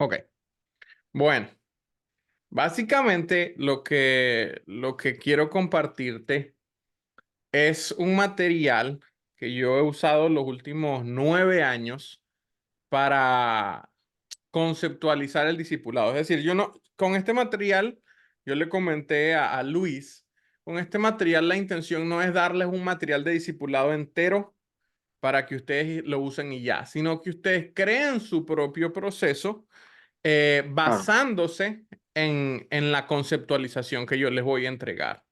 Ok, bueno, básicamente lo que quiero compartirte es un material que yo he usado los últimos 9 años para conceptualizar el discipulado. Es decir, yo no, con este material, yo le comenté a Luis, con este material la intención no es darles un material de discipulado entero para que ustedes lo usen y ya, sino que ustedes creen su propio proceso Claro. basándose en la conceptualización que yo les voy a entregar.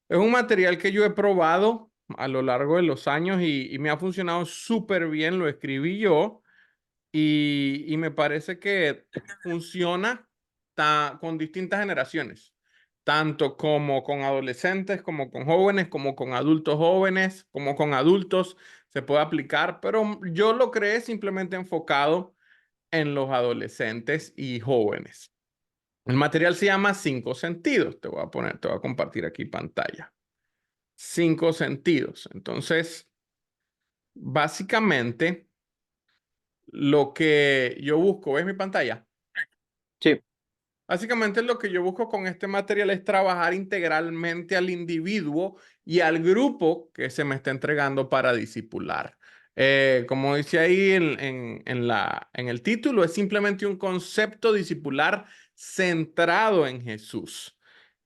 Es un material que yo he probado a lo largo de los años y me ha funcionado súper bien. Lo escribí yo y me parece que funciona con distintas generaciones, tanto como con adolescentes, como con jóvenes, como con adultos jóvenes, como con adultos. Se puede aplicar, pero yo lo creé simplemente enfocado en los adolescentes y jóvenes. El material se llama Cinco Sentidos. Te voy a compartir aquí pantalla. Cinco sentidos. Entonces, básicamente, lo que yo busco, ¿ves mi pantalla? Sí, Básicamente lo que yo busco con este material es trabajar integralmente al individuo y al grupo que se me está entregando para discipular. Como dice ahí en el título, es simplemente un concepto discipular centrado en Jesús.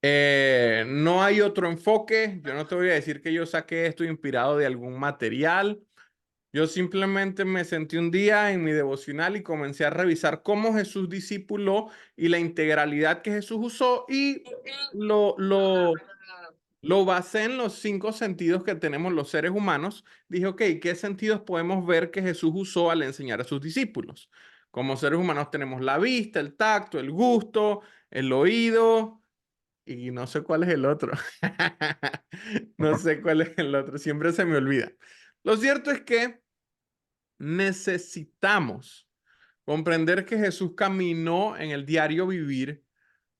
No hay otro enfoque. Yo no te voy a decir que yo saqué esto inspirado de algún material. Yo simplemente me senté un día en mi devocional y comencé a revisar cómo Jesús discipuló y la integralidad que Jesús usó y lo, lo, lo basé en los cinco sentidos que tenemos los seres humanos. Dije, ok, ¿qué sentidos podemos ver que Jesús usó al enseñar a sus discípulos? Como seres humanos tenemos la vista, el tacto, el gusto, el oído y no sé cuál es el otro. No sé cuál es el otro, siempre se me olvida. Lo cierto es que necesitamos comprender que Jesús caminó en el diario vivir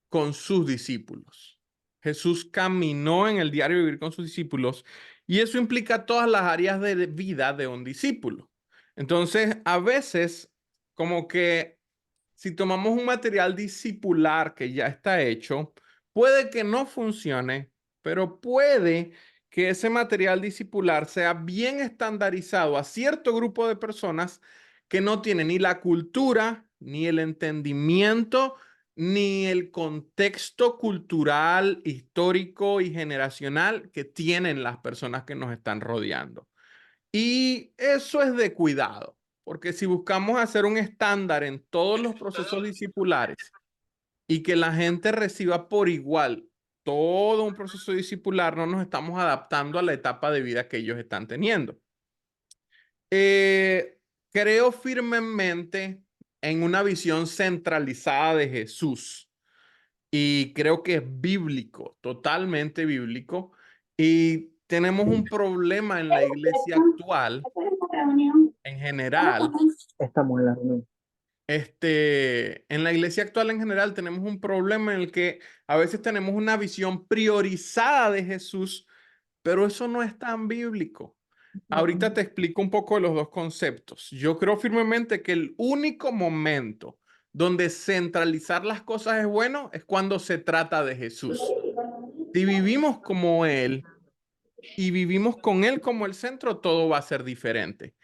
con sus discípulos. Jesús caminó en el diario vivir con sus discípulos y eso implica todas las áreas de vida de un discípulo. Entonces, a veces, como que si tomamos un material discipular que ya está hecho, puede que no funcione, pero puede que ese material discipular sea bien estandarizado a cierto grupo de personas que no tienen ni la cultura, ni el entendimiento, ni el contexto cultural, histórico y generacional que tienen las personas que nos están rodeando. Y eso es de cuidado, porque si buscamos hacer un estándar en todos los procesos discipulares y que la gente reciba por igual todo un proceso discipular, no nos estamos adaptando a la etapa de vida que ellos están teniendo. Eh, Creo firmemente en una visión centralizada de Jesús y creo que es bíblico, totalmente bíblico. Y tenemos un problema en la iglesia actual en general. estamos en la reunión. En la iglesia actual en general tenemos un problema en el que a veces tenemos una visión priorizada de Jesús, pero eso no es tan bíblico. Ahorita te explico un poco de los dos conceptos. Yo creo firmemente que el único momento donde centralizar las cosas es bueno es cuando se trata de Jesús. Si vivimos como Él y vivimos con Él como el centro, todo va a ser diferente.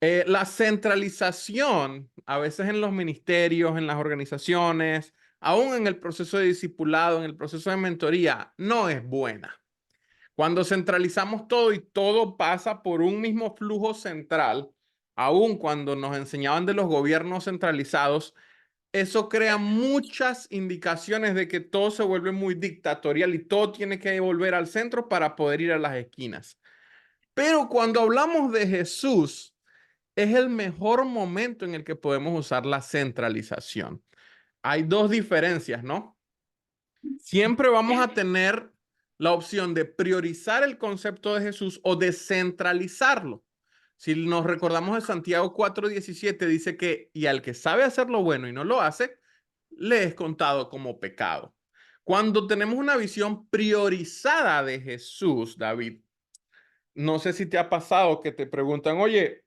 La centralización, a veces en los ministerios, en las organizaciones, aún en el proceso de discipulado, en el proceso de mentoría, no es buena. Cuando centralizamos todo y todo pasa por un mismo flujo central, aún cuando nos enseñaban de los gobiernos centralizados, eso crea muchas indicaciones de que todo se vuelve muy dictatorial y todo tiene que volver al centro para poder ir a las esquinas. Pero cuando hablamos de Jesús, es el mejor momento en el que podemos usar la centralización. Hay dos diferencias, ¿no? Siempre vamos a tener la opción de priorizar el concepto de Jesús o descentralizarlo. Si nos recordamos de Santiago 4:17, dice que, y al que sabe hacer lo bueno y no lo hace, le es contado como pecado. Cuando tenemos una visión priorizada de Jesús, David, no sé si te ha pasado que te preguntan, oye,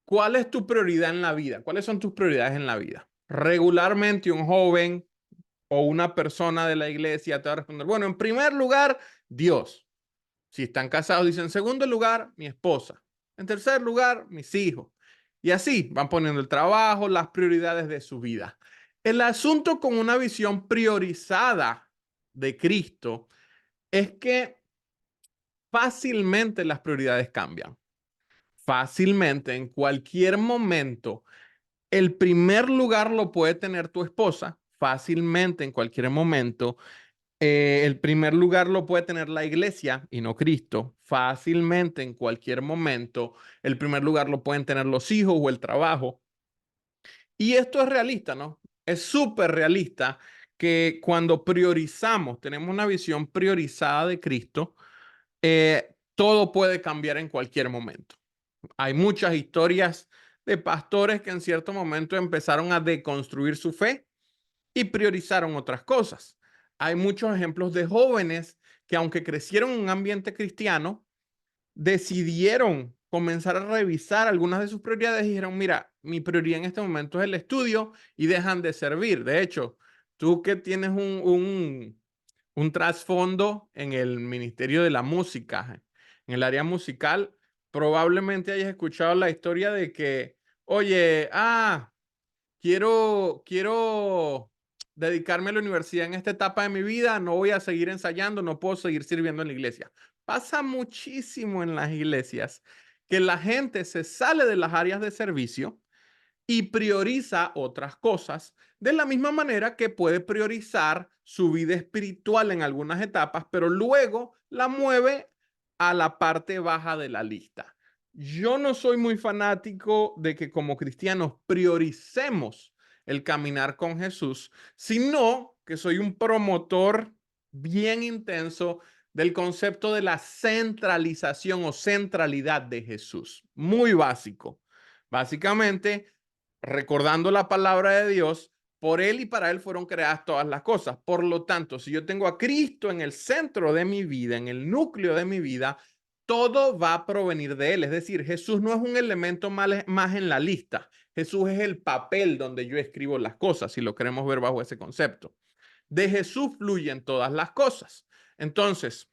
¿cuál es tu prioridad en la vida? ¿Cuáles son tus prioridades en la vida? Regularmente un joven o una persona de la iglesia te va a responder, bueno, en primer lugar, Dios. Si están casados, dicen, en segundo lugar, mi esposa. En tercer lugar, mis hijos. Y así van poniendo el trabajo, las prioridades de su vida. El asunto con una visión priorizada de Cristo es que fácilmente las prioridades cambian. Fácilmente, en cualquier momento, el primer lugar lo puede tener tu esposa. Fácilmente, en cualquier momento, el primer lugar lo puede tener la iglesia y no Cristo. Fácilmente, en cualquier momento, el primer lugar lo pueden tener los hijos o el trabajo. Y esto es realista, ¿no? Es súper realista que cuando priorizamos, tenemos una visión priorizada de Cristo, todo puede cambiar en cualquier momento. Hay muchas historias de pastores que en cierto momento empezaron a deconstruir su fe y priorizaron otras cosas. Hay muchos ejemplos de jóvenes que, aunque crecieron en un ambiente cristiano, decidieron comenzar a revisar algunas de sus prioridades y dijeron, mira, mi prioridad en este momento es el estudio y dejan de servir. De hecho, tú que tienes un trasfondo en el Ministerio de la Música, en el área musical, probablemente hayas escuchado la historia de que, oye, quiero dedicarme a la universidad en esta etapa de mi vida, no voy a seguir ensayando, no puedo seguir sirviendo en la iglesia. Pasa muchísimo en las iglesias que la gente se sale de las áreas de servicio y prioriza otras cosas de la misma manera que puede priorizar su vida espiritual en algunas etapas, pero luego la mueve a la parte baja de la lista. Yo no soy muy fanático de que como cristianos prioricemos el caminar con Jesús, sino que soy un promotor bien intenso del concepto de la centralización o centralidad de Jesús. Muy básico. Básicamente, recordando la palabra de Dios, por Él y para Él fueron creadas todas las cosas. Por lo tanto, si yo tengo a Cristo en el centro de mi vida, en el núcleo de mi vida, todo va a provenir de Él. Es decir, Jesús no es un elemento más en la lista. Jesús es el papel donde yo escribo las cosas, si lo queremos ver bajo ese concepto. De Jesús fluyen todas las cosas. Entonces,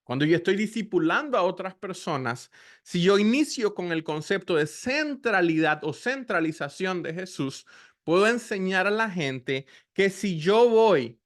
cuando yo estoy discipulando a otras personas, si yo inicio con el concepto de centralidad o centralización de Jesús, puedo enseñar a la gente que si yo voy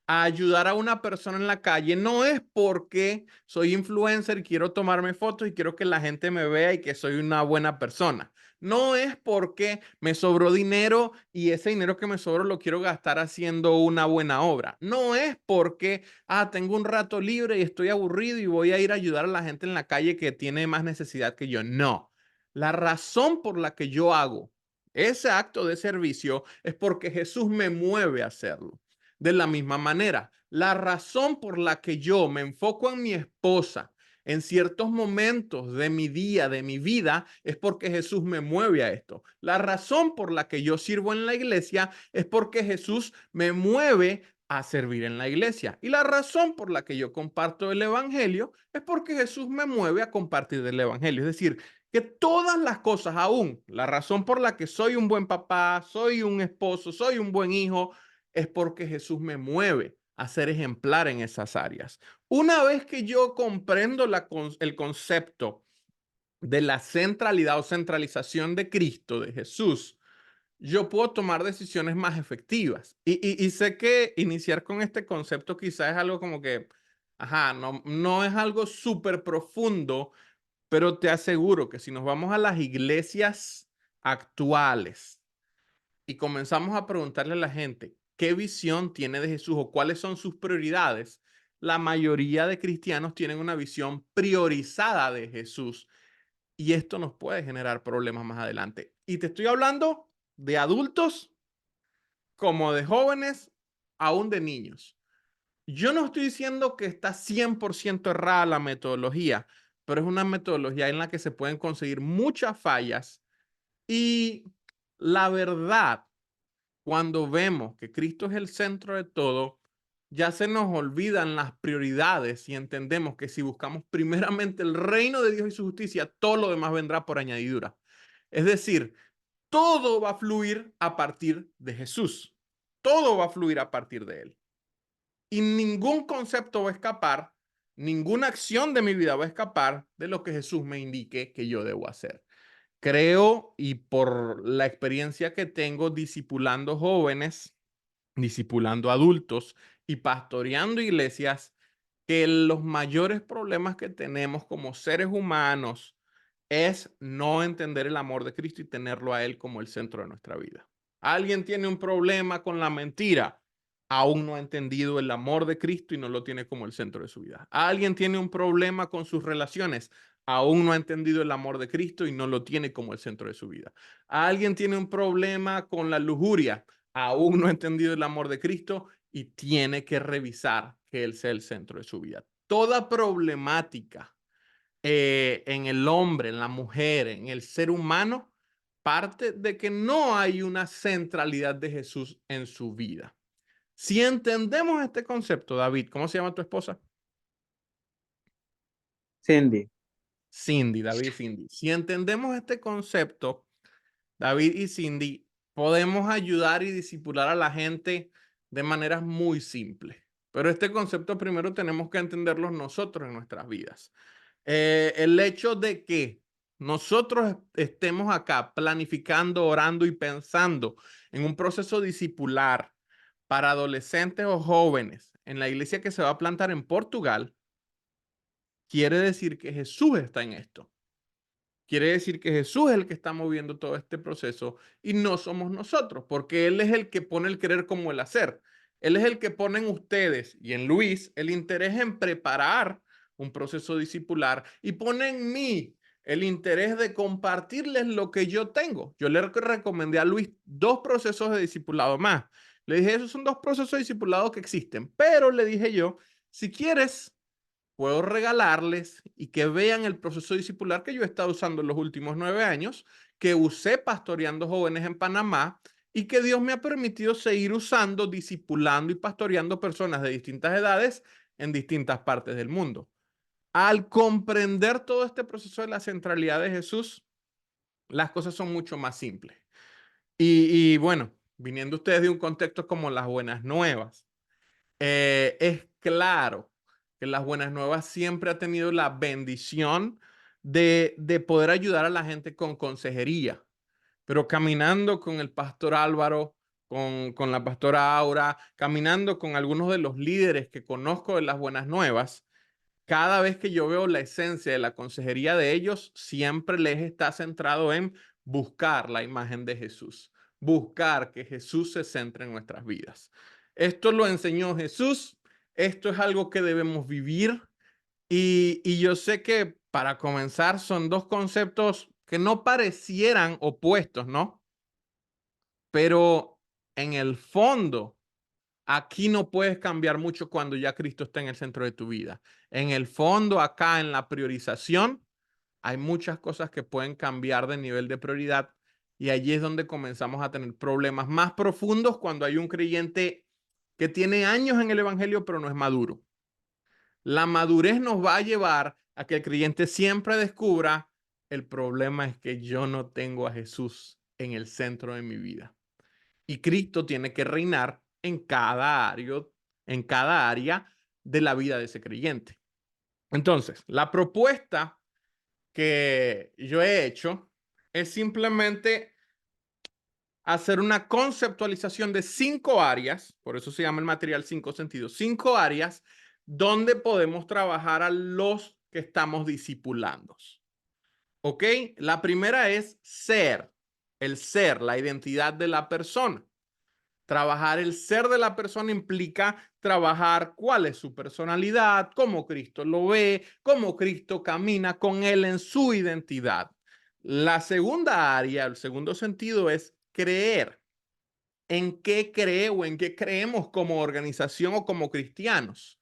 a ayudar a una persona en la calle, no es porque soy influencer y quiero tomarme fotos y quiero que la gente me vea y que soy una buena persona. No es porque me sobró dinero y ese dinero que me sobró lo quiero gastar haciendo una buena obra. No es porque, tengo un rato libre y estoy aburrido y voy a ir a ayudar a la gente en la calle que tiene más necesidad que yo. No. La razón por la que yo hago ese acto de servicio es porque Jesús me mueve a hacerlo. De la misma manera, la razón por la que yo me enfoco en mi esposa en ciertos momentos de mi día, de mi vida, es porque Jesús me mueve a esto. La razón por la que yo sirvo en la iglesia es porque Jesús me mueve a servir en la iglesia. Y la razón por la que yo comparto el evangelio es porque Jesús me mueve a compartir el evangelio. Es decir, que todas las cosas, aún la razón por la que soy un buen papá, soy un esposo, soy un buen hijo, es porque Jesús me mueve a ser ejemplar en esas áreas. Una vez que yo comprendo el concepto de la centralidad o centralización de Cristo, de Jesús, yo puedo tomar decisiones más efectivas. Y sé que iniciar con este concepto quizás es algo como que, no es algo súper profundo, pero te aseguro que si nos vamos a las iglesias actuales, y comenzamos a preguntarle a la gente qué visión tiene de Jesús o cuáles son sus prioridades, la mayoría de cristianos tienen una visión priorizada de Jesús y esto nos puede generar problemas más adelante. Y te estoy hablando de adultos como de jóvenes, aún de niños. Yo no estoy diciendo que está 100% errada la metodología, pero es una metodología en la que se pueden conseguir muchas fallas y la verdad, cuando vemos que Cristo es el centro de todo, ya se nos olvidan las prioridades y entendemos que si buscamos primeramente el reino de Dios y su justicia, todo lo demás vendrá por añadidura. Es decir, todo va a fluir a partir de Jesús. Todo va a fluir a partir de Él. Y ningún concepto va a escapar, ninguna acción de mi vida va a escapar de lo que Jesús me indique que yo debo hacer. Creo, y por la experiencia que tengo discipulando jóvenes, discipulando adultos y pastoreando iglesias, que los mayores problemas que tenemos como seres humanos es no entender el amor de Cristo y tenerlo a Él como el centro de nuestra vida. Alguien tiene un problema con la mentira, aún no ha entendido el amor de Cristo y no lo tiene como el centro de su vida. Alguien tiene un problema con sus relaciones, aún no ha entendido el amor de Cristo y no lo tiene como el centro de su vida. Alguien tiene un problema con la lujuria, aún no ha entendido el amor de Cristo y tiene que revisar que Él sea el centro de su vida. Toda problemática en el hombre, en la mujer, en el ser humano, parte de que no hay una centralidad de Jesús en su vida. Si entendemos este concepto, David, ¿cómo se llama tu esposa? Cindy. Cindy, David y Cindy. Si entendemos este concepto, David y Cindy, podemos ayudar y disipular a la gente de maneras muy simples. Pero este concepto primero tenemos que entenderlo nosotros en nuestras vidas. El hecho de que nosotros estemos acá planificando, orando y pensando en un proceso discipular para adolescentes o jóvenes en la iglesia que se va a plantar en Portugal, quiere decir que Jesús está en esto. Quiere decir que Jesús es el que está moviendo todo este proceso y no somos nosotros, porque Él es el que pone el querer como el hacer. Él es el que pone en ustedes y en Luis el interés en preparar un proceso discipular y pone en mí el interés de compartirles lo que yo tengo. Yo le recomendé a Luis 2 procesos de discipulado más. Le dije, esos son 2 procesos de discipulado que existen, pero le dije yo, si quieres puedo regalarles y que vean el proceso discipular que yo he estado usando en los últimos 9 años, que usé pastoreando jóvenes en Panamá y que Dios me ha permitido seguir usando, discipulando y pastoreando personas de distintas edades en distintas partes del mundo. Al comprender todo este proceso de la centralidad de Jesús, las cosas son mucho más simples. Y bueno, viniendo ustedes de un contexto como las buenas nuevas, es claro que las buenas nuevas siempre ha tenido la bendición de poder ayudar a la gente con consejería, pero caminando con el pastor Álvaro, con la pastora Aura, caminando con algunos de los líderes que conozco de las buenas nuevas, cada vez que yo veo la esencia de la consejería de ellos, siempre les está centrado en buscar la imagen de Jesús, buscar que Jesús se centre en nuestras vidas. Esto lo enseñó Jesús, esto es algo que debemos vivir y yo sé que para comenzar son 2 conceptos que no parecieran opuestos, ¿no? Pero en el fondo aquí no puedes cambiar mucho cuando ya Cristo está en el centro de tu vida. En el fondo, acá en la priorización, hay muchas cosas que pueden cambiar de nivel de prioridad y allí es donde comenzamos a tener problemas más profundos cuando hay un creyente que tiene años en el evangelio pero no es maduro. La madurez nos va a llevar a que el creyente siempre descubra el problema es que yo no tengo a Jesús en el centro de mi vida. Y Cristo tiene que reinar en cada área de la vida de ese creyente. Entonces, la propuesta que yo he hecho es simplemente hacer una conceptualización de 5 áreas, por eso se llama el material 5 sentidos, 5 áreas donde podemos trabajar a los que estamos discipulando. ¿Ok? La primera es ser, el ser, la identidad de la persona. Trabajar el ser de la persona implica trabajar cuál es su personalidad, cómo Cristo lo ve, cómo Cristo camina con él en su identidad. La segunda área, el segundo sentido es creer. ¿En qué cree o en qué creemos como organización o como cristianos?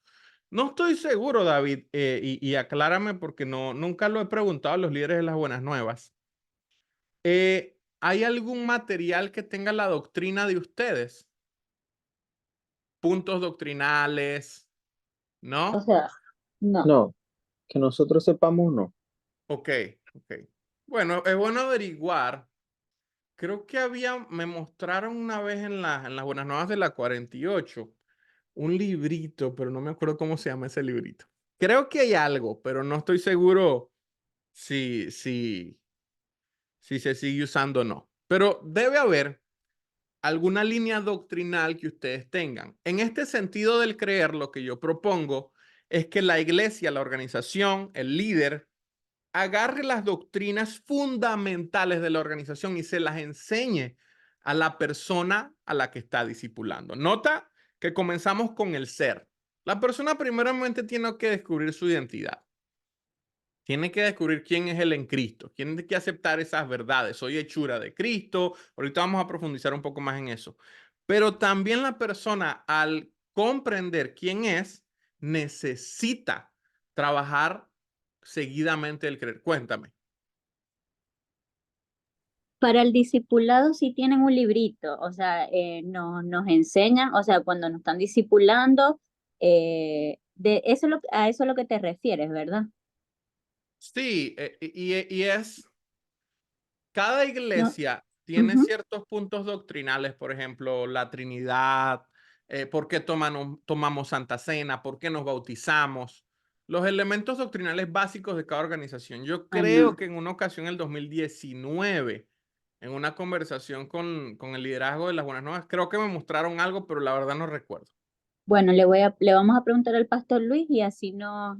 No estoy seguro, David, y aclárame porque nunca lo he preguntado a los líderes de las buenas nuevas. ¿Hay algún material que tenga la doctrina de ustedes? Puntos doctrinales, O ¿no? sea, no. No, que nosotros sepamos, no. Ok, ok. Bueno, es bueno averiguar Creo que me mostraron una vez en las Buenas Nuevas de la 48 un librito, pero no me acuerdo cómo se llama ese librito. Creo que hay algo, pero no estoy seguro si, si, si se sigue usando o no. Pero debe haber alguna línea doctrinal que ustedes tengan. En este sentido del creer, lo que yo propongo es que la iglesia, la organización, el líder, agarre las doctrinas fundamentales de la organización y se las enseñe a la persona a la que está discipulando. Nota que comenzamos con el ser. La persona primeramente tiene que descubrir su identidad. Tiene que descubrir quién es él en Cristo. Tiene que aceptar esas verdades. Soy hechura de Cristo. Ahorita vamos a profundizar un poco más en eso. Pero también la persona, al comprender quién es, necesita trabajar seguidamente el creer. Cuéntame. Para el discipulado sí tienen un librito, o sea, nos enseñan, o sea, cuando nos están discipulando, de eso a eso es lo que te refieres, ¿verdad? Sí, y es, cada No, iglesia tiene ujú. ciertos puntos doctrinales, por ejemplo, la Trinidad, por qué tomamos Santa Cena, por qué nos bautizamos, los elementos doctrinales básicos de cada organización. Yo creo Ajá. que en una ocasión, en el 2019, en una conversación con el liderazgo de las Buenas Nuevas, creo que me mostraron algo, pero la verdad no recuerdo. Bueno, le vamos a preguntar al pastor Luis y así nos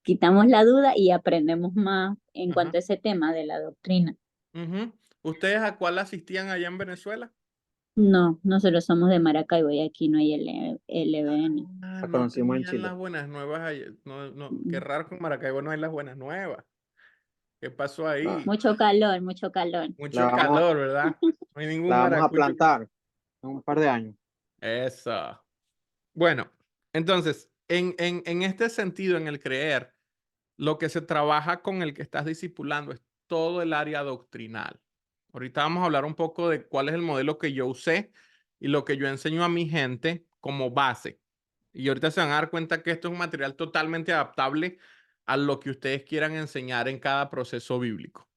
quitamos la duda y aprendemos más en Ajá. cuanto a ese tema de la doctrina. Ujú. ¿Ustedes a cuál asistían allá en Venezuela? No, nosotros somos de Maracaibo y aquí no hay LBN. Ah, La no conocimos en tenían Chile. las buenas nuevas ayer. No, no, qué Mm. raro que en Maracaibo no hay las buenas nuevas. ¿Qué pasó ahí? Mucho calor, mucho calor. La Mucho vamos, calor, ¿verdad? No hay ningún la vamos a maracucho que... plantar en un par de años. Eso. Bueno, entonces, en este sentido, en el creer, lo que se trabaja con el que estás discipulando es todo el área doctrinal. Ahorita vamos a hablar un poco de cuál es el modelo que yo usé y lo que yo enseño a mi gente como base. Y ahorita se van a dar cuenta que esto es un material totalmente adaptable a lo que ustedes quieran enseñar en cada proceso bíblico.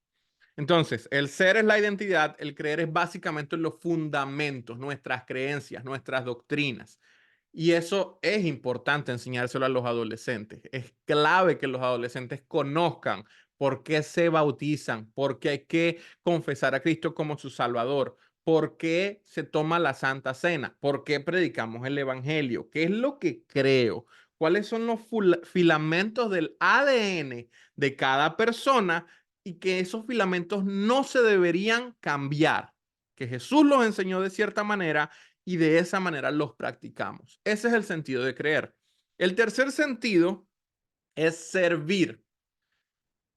Entonces, el ser es la identidad, el creer es básicamente los fundamentos, nuestras creencias, nuestras doctrinas. Y eso es importante enseñárselo a los adolescentes. Es clave que los adolescentes conozcan por qué se bautizan, por qué hay que confesar a Cristo como su Salvador, por qué se toma la Santa Cena, por qué predicamos el Evangelio, qué es lo que creo, cuáles son los filamentos del ADN de cada persona y que esos filamentos no se deberían cambiar, que Jesús los enseñó de cierta manera y de esa manera los practicamos. Ese es el sentido de creer. El tercer sentido es servir.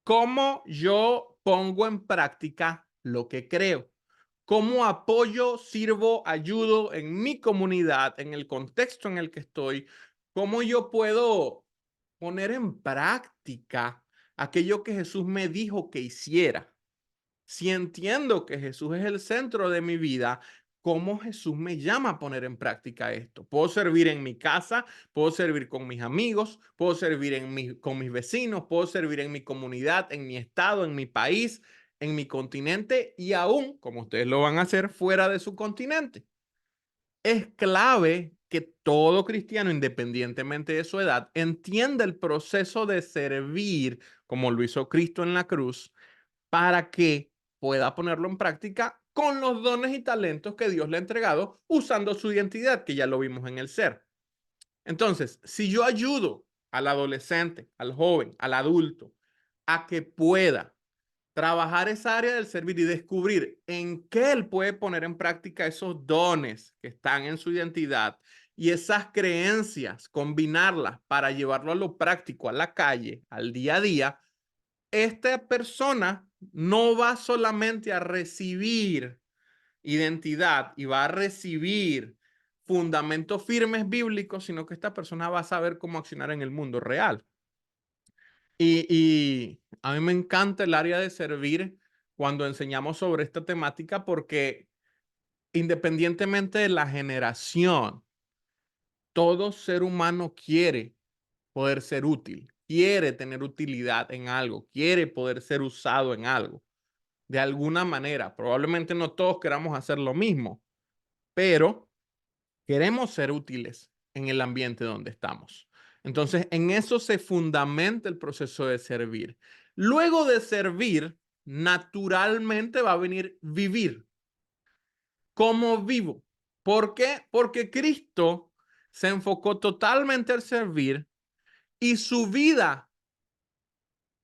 ¿Cómo yo pongo en práctica lo que creo? ¿Cómo apoyo, sirvo, ayudo en mi comunidad, en el contexto en el que estoy? ¿Cómo yo puedo poner en práctica aquello que Jesús me dijo que hiciera? Si entiendo que Jesús es el centro de mi vida, ¿cómo Jesús me llama a poner en práctica esto? Puedo servir en mi casa, puedo servir con mis amigos, puedo servir con mis vecinos, puedo servir en mi comunidad, en mi estado, en mi país, en mi continente y aún, como ustedes lo van a hacer, fuera de su continente. Es clave que todo cristiano, independientemente de su edad, entienda el proceso de servir como lo hizo Cristo en la cruz para que pueda ponerlo en práctica con los dones y talentos que Dios le ha entregado usando su identidad, que ya lo vimos en el ser. Entonces, si yo ayudo al adolescente, al joven, al adulto, a que pueda trabajar esa área del servir y descubrir en qué él puede poner en práctica esos dones que están en su identidad y esas creencias, combinarlas para llevarlo a lo práctico, a la calle, al día a día, esta persona no va solamente a recibir identidad y va a recibir fundamentos firmes bíblicos, sino que esta persona va a saber cómo accionar en el mundo real. Y a mí me encanta el área de servir cuando enseñamos sobre esta temática porque independientemente de la generación, todo ser humano quiere poder ser útil, quiere tener utilidad en algo, quiere poder ser usado en algo. de alguna manera. Probablemente no todos queramos hacer lo mismo, pero queremos ser útiles en el ambiente donde estamos. Entonces, en eso se fundamenta el proceso de servir. Luego de servir, naturalmente va a venir vivir. ¿Cómo vivo? ¿Por qué? Porque Cristo se enfocó totalmente al servir y su vida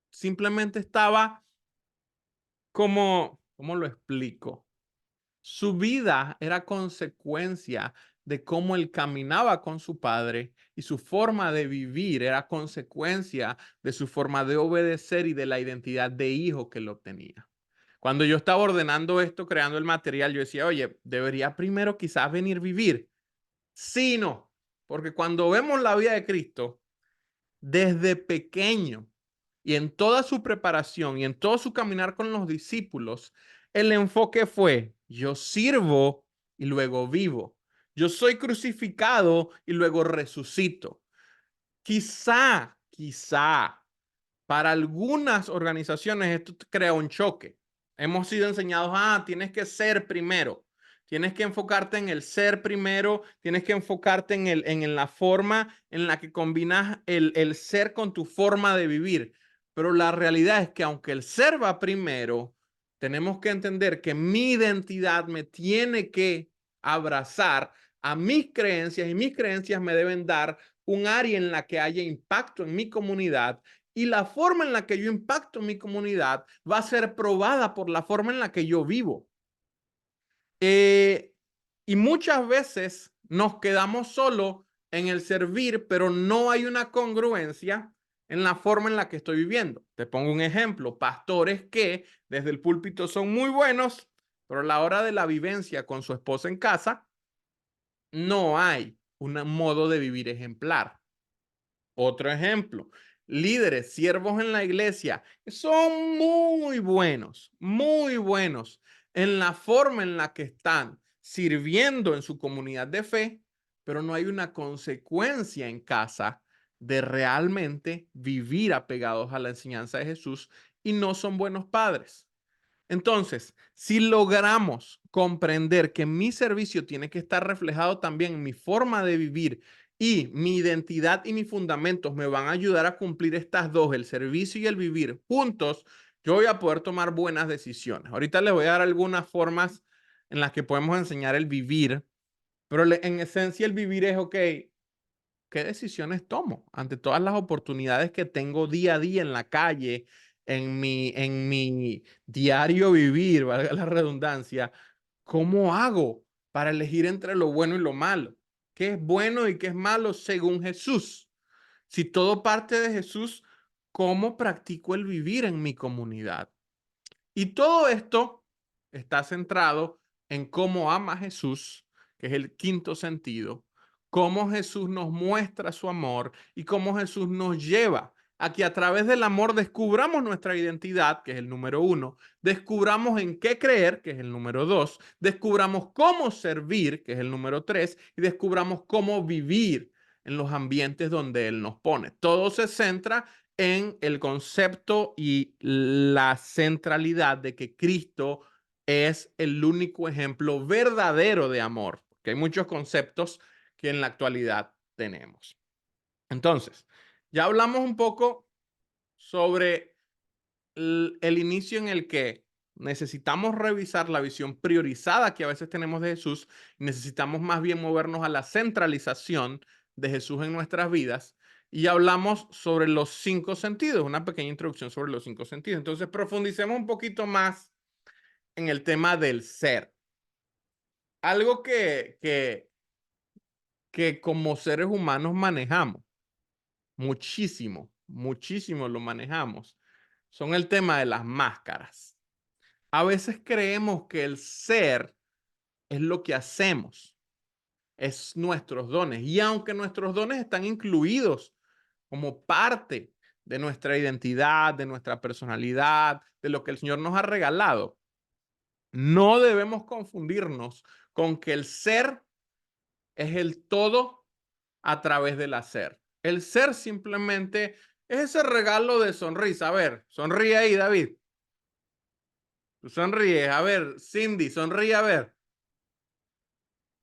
simplemente estaba como, ¿cómo lo explico? Su vida era consecuencia de cómo él caminaba con su padre y su forma de vivir era consecuencia de su forma de obedecer y de la identidad de hijo que él obtenía. Cuando yo estaba ordenando esto, creando el material, yo decía, oye, debería primero quizás venir vivir. Sí, no, porque cuando vemos la vida de Cristo, desde pequeño y en toda su preparación y en todo su caminar con los discípulos, el enfoque fue, yo sirvo y luego vivo. Yo soy crucificado y luego resucito. Quizá para algunas organizaciones esto crea un choque. Hemos sido enseñados, tienes que ser primero. Tienes que enfocarte en el ser primero, tienes que enfocarte en la forma en la que combinas el ser con tu forma de vivir. Pero la realidad es que aunque el ser va primero, tenemos que entender que mi identidad me tiene que abrazar a mis creencias y mis creencias me deben dar un área en la que haya impacto en mi comunidad y la forma en la que yo impacto mi comunidad va a ser probada por la forma en la que yo vivo. Y muchas veces nos quedamos solo en el servir, pero no hay una congruencia en la forma en la que estoy viviendo. Te pongo un ejemplo, pastores que desde el púlpito son muy buenos, pero a la hora de la vivencia con su esposa en casa, no hay un modo de vivir ejemplar. Otro ejemplo, líderes, siervos en la iglesia, son muy buenos en la forma en la que están sirviendo en su comunidad de fe, pero no hay una consecuencia en casa de realmente vivir apegados a la enseñanza de Jesús y no son buenos padres. Entonces, si logramos comprender que mi servicio tiene que estar reflejado también en mi forma de vivir y mi identidad y mis fundamentos me van a ayudar a cumplir estas dos, el servicio y el vivir juntos, yo voy a poder tomar buenas decisiones. Ahorita les voy a dar algunas formas en las que podemos enseñar el vivir, pero en esencia el vivir es, ok, ¿qué decisiones tomo ante todas las oportunidades que tengo día a día en la calle, en mi diario vivir, valga la redundancia? ¿Cómo hago para elegir entre lo bueno y lo malo? ¿Qué es bueno y qué es malo según Jesús? Si todo parte de Jesús, ¿cómo practico el vivir en mi comunidad? Y todo esto está centrado en cómo ama a Jesús, que es el quinto sentido, cómo Jesús nos muestra su amor y cómo Jesús nos lleva a que a través del amor descubramos nuestra identidad, que es el número 1, descubramos en qué creer, que es el número 2, descubramos cómo servir, que es el número 3, y descubramos cómo vivir en los ambientes donde Él nos pone. Todo se centra en el concepto y la centralidad de que Cristo es el único ejemplo verdadero de amor, porque hay muchos conceptos que en la actualidad tenemos. Entonces, ya hablamos un poco sobre el inicio en el que necesitamos revisar la visión priorizada que a veces tenemos de Jesús, necesitamos más bien movernos a la centralización de Jesús en nuestras vidas y hablamos sobre los 5 sentidos, una pequeña introducción sobre los 5 sentidos. Entonces, profundicemos un poquito más en el tema del ser. Algo que como seres humanos manejamos muchísimo lo manejamos, son el tema de las máscaras. A veces creemos que el ser es lo que hacemos, es nuestros dones. Y aunque nuestros dones están incluidos como parte de nuestra identidad, de nuestra personalidad, de lo que el Señor nos ha regalado, no debemos confundirnos con que el ser es el todo a través del hacer. El ser simplemente es ese regalo de sonrisa. A ver, sonríe ahí, David. Tú sonríes. A ver, Cindy, sonríe a ver.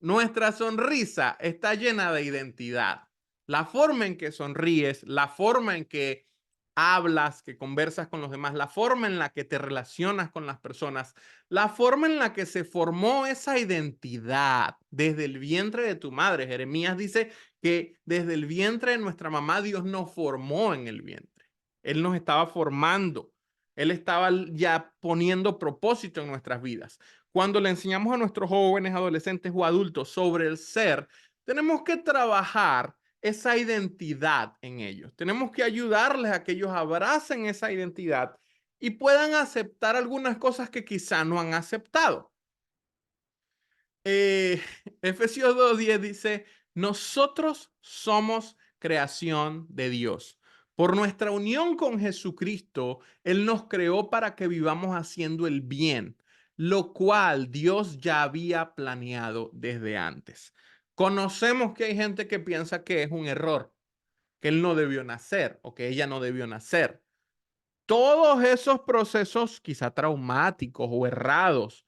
Nuestra sonrisa está llena de identidad. La forma en que sonríes, la forma en que hablas, que conversas con los demás, la forma en la que te relacionas con las personas, la forma en la que se formó esa identidad desde el vientre de tu madre. Jeremías dice que desde el vientre de nuestra mamá Dios nos formó en el vientre. Él nos estaba formando. Él estaba ya poniendo propósito en nuestras vidas. Cuando le enseñamos a nuestros jóvenes, adolescentes o adultos sobre el ser, tenemos que trabajar esa identidad en ellos. Tenemos que ayudarles a que ellos abracen esa identidad y puedan aceptar algunas cosas que quizá no han aceptado. Efesios 2:10 dice, nosotros somos creación de Dios. Por nuestra unión con Jesucristo, Él nos creó para que vivamos haciendo el bien, lo cual Dios ya había planeado desde antes. Conocemos que hay gente que piensa que es un error, que Él no debió nacer o que ella no debió nacer. Todos esos procesos quizá traumáticos o errados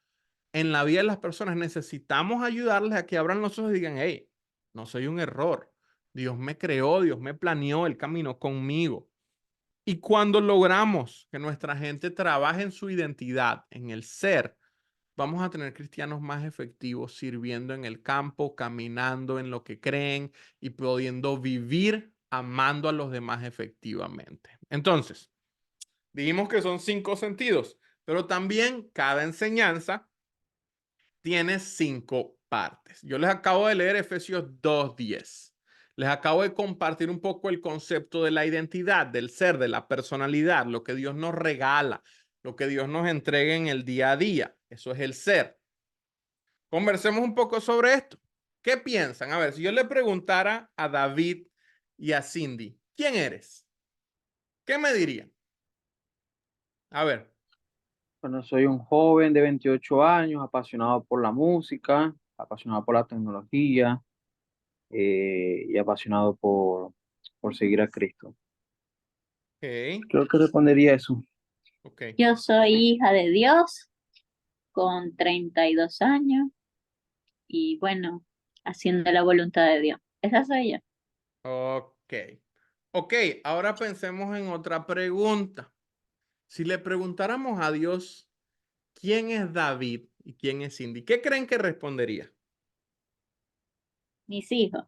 en la vida de las personas, necesitamos ayudarles a que abran los ojos y digan, hey, no soy un error. Dios me creó, Dios me planeó, Él caminó conmigo. Y cuando logramos que nuestra gente trabaje en su identidad, en el ser, vamos a tener cristianos más efectivos sirviendo en el campo, caminando en lo que creen y pudiendo vivir amando a los demás efectivamente. Entonces, dijimos que son 5 sentidos, pero también cada enseñanza tiene 5 partes. Yo les acabo de leer Efesios 2:10. Les acabo de compartir un poco el concepto de la identidad, del ser, de la personalidad, lo que Dios nos regala, lo que Dios nos entrega en el día a día. Eso es el ser. Conversemos un poco sobre esto. ¿Qué piensan? A ver, si yo le preguntara a David y a Cindy, ¿quién eres? ¿Qué me dirían? A ver. Bueno, soy un joven de 28 años, apasionado por la música, apasionado por la tecnología y apasionado por seguir a Cristo. Ok, Creo que respondería eso. ok. Yo soy hija de Dios con 32 años y bueno, haciendo la voluntad de Dios. Esa soy yo. Ok. Ok, ahora pensemos en otra pregunta. Si le preguntáramos a Dios quién es David y quién es Cindy, ¿qué creen que respondería? Mis hijos,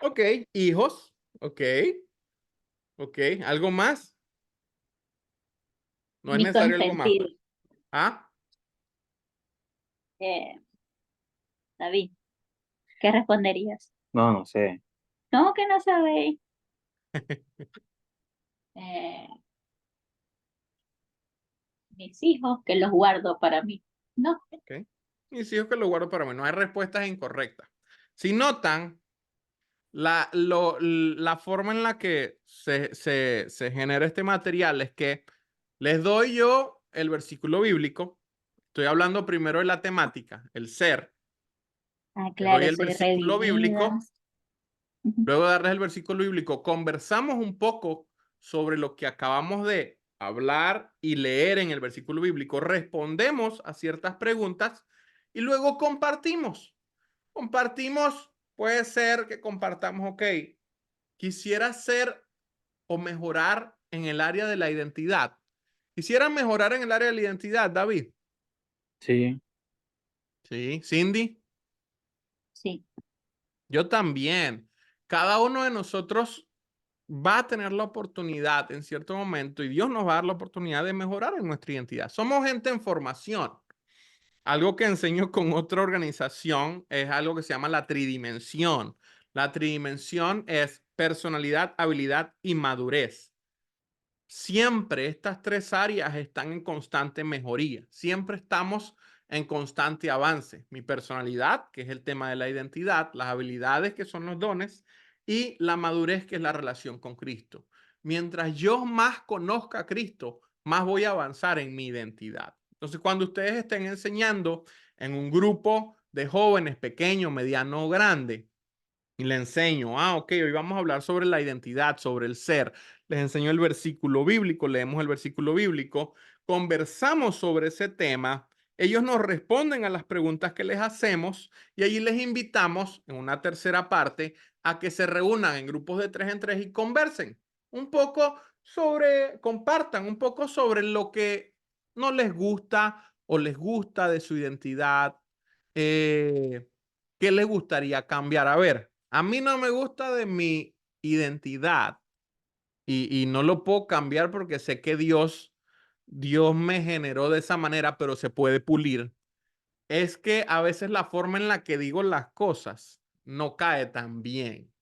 Ok, hijos. Ok, ok. ¿Algo más? No es mi necesario algo más, consentido. pues. ¿Ah? Eh, David, ¿qué responderías? No, no sé. No, que no sabéis. Eh, mis hijos, que los guardo para mí. No, Ok. Mis hijos que lo guardo para mí. No hay respuestas incorrectas. Si notan, la forma en la que se genera este material es que les doy yo el versículo bíblico. Estoy hablando primero de la temática, el ser. Les doy claro, el soy versículo redimida. bíblico. Luego de darles el versículo bíblico, conversamos un poco sobre lo que acabamos de hablar y leer en el versículo bíblico. Respondemos a ciertas preguntas y luego compartimos. Compartimos, puede ser que compartamos, ok, quisiera ser o mejorar en el área de la identidad. Quisiera mejorar en el área de la identidad, David. Sí, Sí, Cindy. Sí, Yo también. Cada uno de nosotros va a tener la oportunidad en cierto momento y Dios nos va a dar la oportunidad de mejorar en nuestra identidad. Somos gente en formación. Algo que enseño con otra organización es algo que se llama la tridimensión. La tridimensión es personalidad, habilidad y madurez. Siempre estas 3 áreas están en constante mejoría. Siempre estamos en constante avance. Mi personalidad, que es el tema de la identidad, las habilidades, que son los dones, y la madurez, que es la relación con Cristo. Mientras yo más conozca a Cristo, más voy a avanzar en mi identidad. Entonces, cuando ustedes estén enseñando en un grupo de jóvenes, pequeño, mediano o grande, y le enseño, ok, hoy vamos a hablar sobre la identidad, sobre el ser. Les enseño el versículo bíblico, leemos el versículo bíblico. conversamos sobre ese tema, ellos nos responden a las preguntas que les hacemos y allí les invitamos en una tercera parte a que se reúnan en grupos de 3 en 3 y conversen un poco sobre, compartan un poco sobre lo que no les gusta o les gusta de su identidad, qué les gustaría cambiar. A ver, a mí no me gusta de mi identidad y no lo puedo cambiar porque sé que Dios me generó de esa manera, pero se puede pulir. Es que a veces la forma en la que digo las cosas no cae tan bien.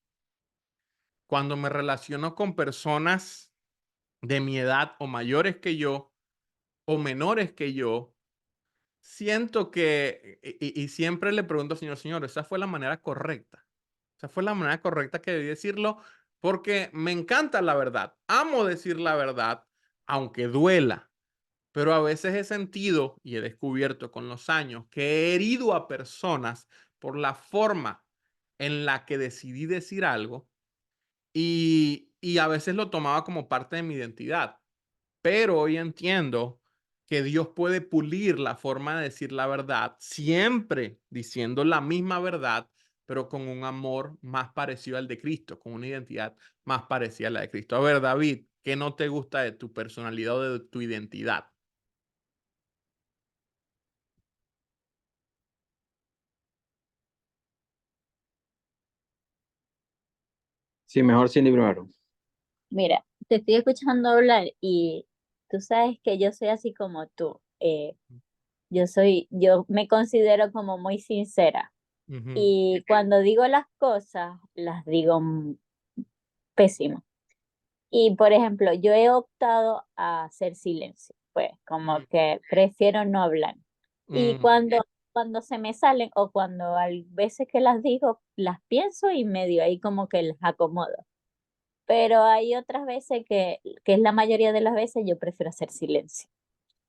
Cuando me relaciono con personas de mi edad o mayores que yo o menores que yo, siento que, y siempre le pregunto al Señor, Señor, esa fue la manera correcta. Esa fue la manera correcta que debí decirlo porque me encanta la verdad. Amo decir la verdad, aunque duela. Pero a veces he sentido y he descubierto con los años que he herido a personas por la forma en la que decidí decir algo y a veces lo tomaba como parte de mi identidad. Pero hoy entiendo que Dios puede pulir la forma de decir la verdad, siempre diciendo la misma verdad, pero con un amor más parecido al de Cristo, con una identidad más parecida a la de Cristo. A ver, David, ¿qué no te gusta de tu personalidad o de tu identidad? Sí, mejor Cindy primero. Mira, te estoy escuchando hablar y tú sabes que yo soy así como tú. Yo me considero como muy sincera Ujú, y cuando digo las cosas, las digo pésimo. Y por ejemplo, yo he optado a hacer silencio, pues como mm, que prefiero no hablar. Y mm, cuando se me salen o cuando hay veces que las digo, las pienso y medio ahí como que las acomodo. Pero hay otras veces que es la mayoría de las veces, yo prefiero hacer silencio.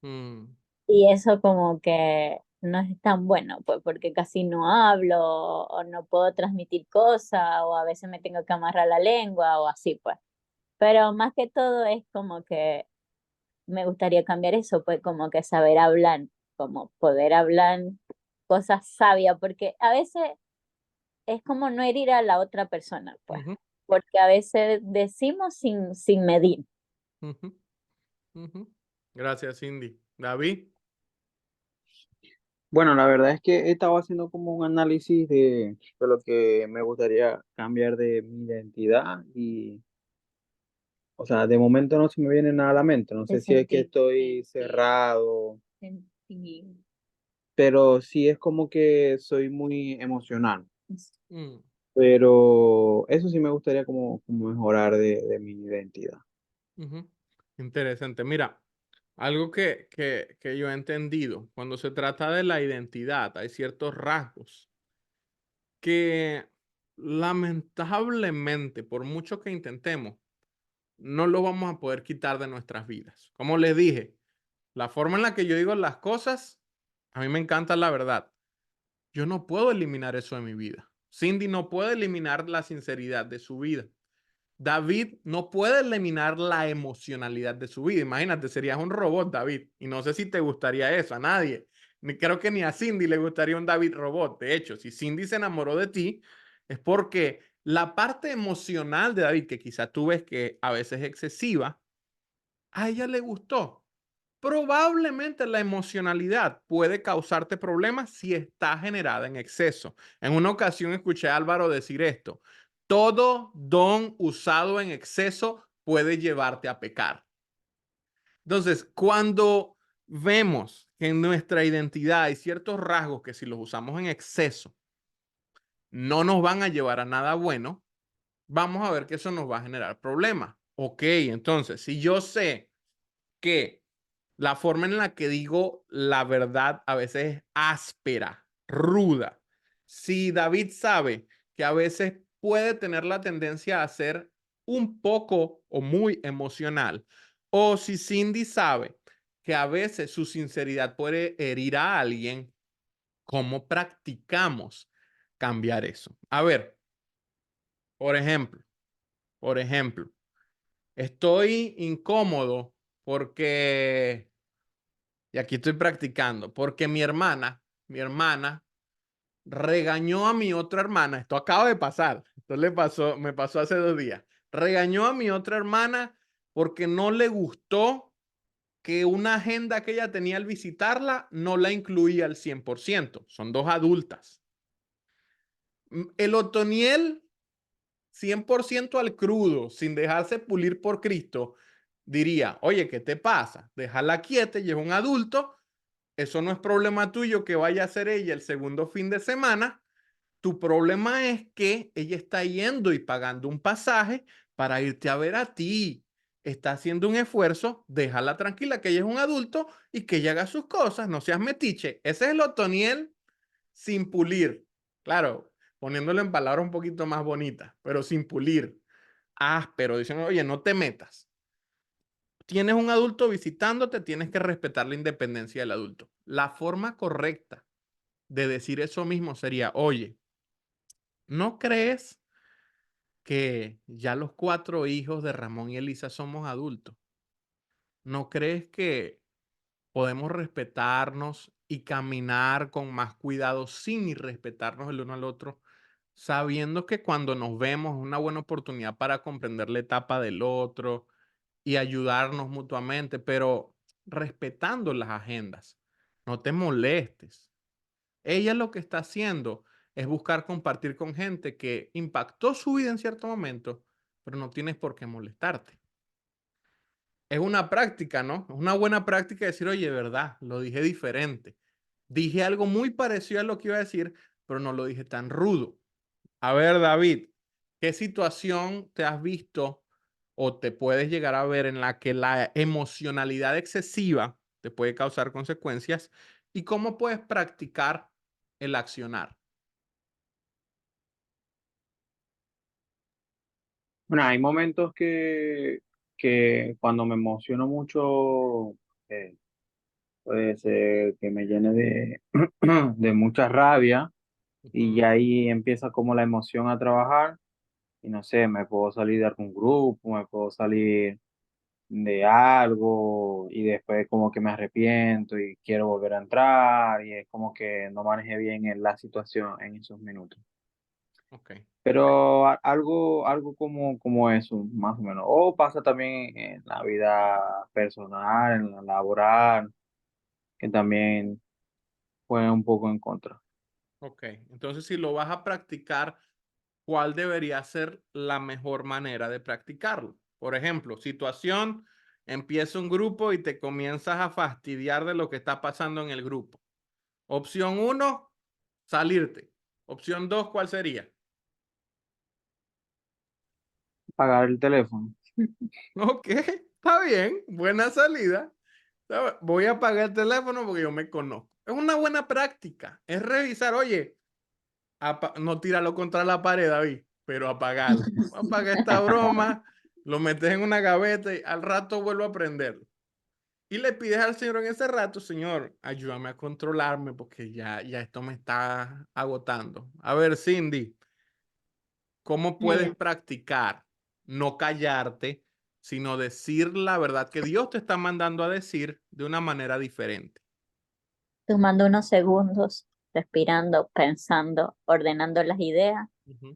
mm, Y eso como que no es tan bueno, pues porque casi no hablo o no puedo transmitir cosas o a veces me tengo que amarrar la lengua o así, pues. Pero más que todo es como que me gustaría cambiar eso, pues como que saber hablar, como poder hablar cosas sabias, porque a veces es como no herir a la otra persona, pues, ujú, porque a veces decimos sin medir. ujú, ujú. Gracias, Cindy. David. Bueno, la verdad es que he estado haciendo como un análisis de lo que me gustaría cambiar de mi identidad y, o sea, de momento no se me viene nada a la mente. No Te sé si es que sentí, estoy cerrado, sentí. pero sí es como que soy muy emocional. Mm, Pero eso sí me gustaría como mejorar de mi identidad. ujú. Interesante. Mira, algo que yo he entendido, cuando se trata de la identidad, hay ciertos rasgos que lamentablemente, por mucho que intentemos, no lo vamos a poder quitar de nuestras vidas. Como les dije, la forma en la que yo digo las cosas, a mí me encanta la verdad. Yo no puedo eliminar eso de mi vida. Cindy no puede eliminar la sinceridad de su vida. David no puede eliminar la emocionalidad de su vida. Imagínate, serías un robot, David. Y no sé si te gustaría eso, a nadie. Creo que ni a Cindy le gustaría un David robot. De hecho, si Cindy se enamoró de ti, es porque la parte emocional de David, que quizá tú ves que a veces es excesiva, a ella le gustó. Probablemente la emocionalidad puede causarte problemas si está generada en exceso. En una ocasión escuché a Álvaro decir esto: todo don usado en exceso puede llevarte a pecar. Entonces, cuando vemos que en nuestra identidad hay ciertos rasgos que si los usamos en exceso no nos van a llevar a nada bueno, vamos a ver que eso nos va a generar problemas. Ok, entonces, si yo sé que la forma en la que digo la verdad a veces es áspera, ruda. Si David sabe que a veces puede tener la tendencia a ser un poco o muy emocional, o si Cindy sabe que a veces su sinceridad puede herir a alguien, ¿cómo practicamos cambiar eso? A ver, por ejemplo, por ejemplo, estoy incómodo porque Y aquí estoy practicando, porque mi hermana regañó a mi otra hermana. Esto acaba de pasar. Esto me pasó hace 2 días. Regañó a mi otra hermana porque no le gustó que una agenda que ella tenía al visitarla no la incluía al 100%. Son 2 adultas. El Otoniel, 100% al crudo, sin dejarse pulir por Cristo, diría, oye, ¿qué te pasa? Déjala quieta, ella es un adulto, eso no es problema tuyo que vaya a ser ella el segundo fin de semana. Tu problema es que ella está yendo y pagando un pasaje para irte a ver a ti. Está haciendo un esfuerzo, déjala tranquila, que ella es un adulto y que ella haga sus cosas, no seas metiche. Ese es el Otoniel sin pulir. Claro, poniéndolo en palabras un poquito más bonitas, pero sin pulir. Áspero, diciendo, oye, no te metas. Tienes un adulto visitándote, tienes que respetar la independencia del adulto. La forma correcta de decir eso mismo sería, oye, ¿no crees que ya los 4 hijos de Ramón y Elisa somos adultos? ¿No crees que podemos respetarnos y caminar con más cuidado sin irrespetarnos el uno al otro, sabiendo que cuando nos vemos es una buena oportunidad para comprender la etapa del otro y ayudarnos mutuamente, pero respetando las agendas? No te molestes. Ella lo que está haciendo es buscar compartir con gente que impactó su vida en cierto momento, pero no tienes por qué molestarte. Es una práctica, ¿no? Es una buena práctica decir, oye, verdad, lo dije diferente. Dije algo muy parecido a lo que iba a decir, pero no lo dije tan rudo. A ver, David, ¿qué situación te has visto o te puedes llegar a ver en la que la emocionalidad excesiva te puede causar consecuencias? ¿Y cómo puedes practicar el accionar? Bueno, hay momentos que cuando me emociono mucho, eh, puede ser que me llene de mucha rabia y Ujú. ya ahí empieza como la emoción a trabajar y no sé, me puedo salir de algún grupo, me puedo salir de algo y después como que me arrepiento y quiero volver a entrar y es como que no manejé bien la situación en esos minutos. Ok, Pero algo como eso, más o menos. O pasa también en la vida personal, en la laboral, que también juega un poco en contra. ok. Entonces, si lo vas a practicar, ¿cuál debería ser la mejor manera de practicarlo? Por ejemplo, situación, empieza un grupo y te comienzas a fastidiar de lo que está pasando en el grupo. Opción 1, salirte. Opción 2, ¿cuál sería? Pagar el teléfono. Ok, está bien, buena salida. Voy a apagar el teléfono porque yo me conozco. Es una buena práctica. Es revisar, oye, no tíralo contra la pared, David, pero apagalo. Apaga esta broma, lo metes en una gaveta y al rato vuelvo a prenderlo. Y le pides al Señor en ese rato, Señor, ayúdame a controlarme porque ya esto me está agotando. A ver, Cindy, ¿cómo puedes Mira, practicar no callarte, sino decir la verdad que Dios te está mandando a decir de una manera diferente? tomando unos segundos, respirando, pensando, ordenando las ideas Ujú,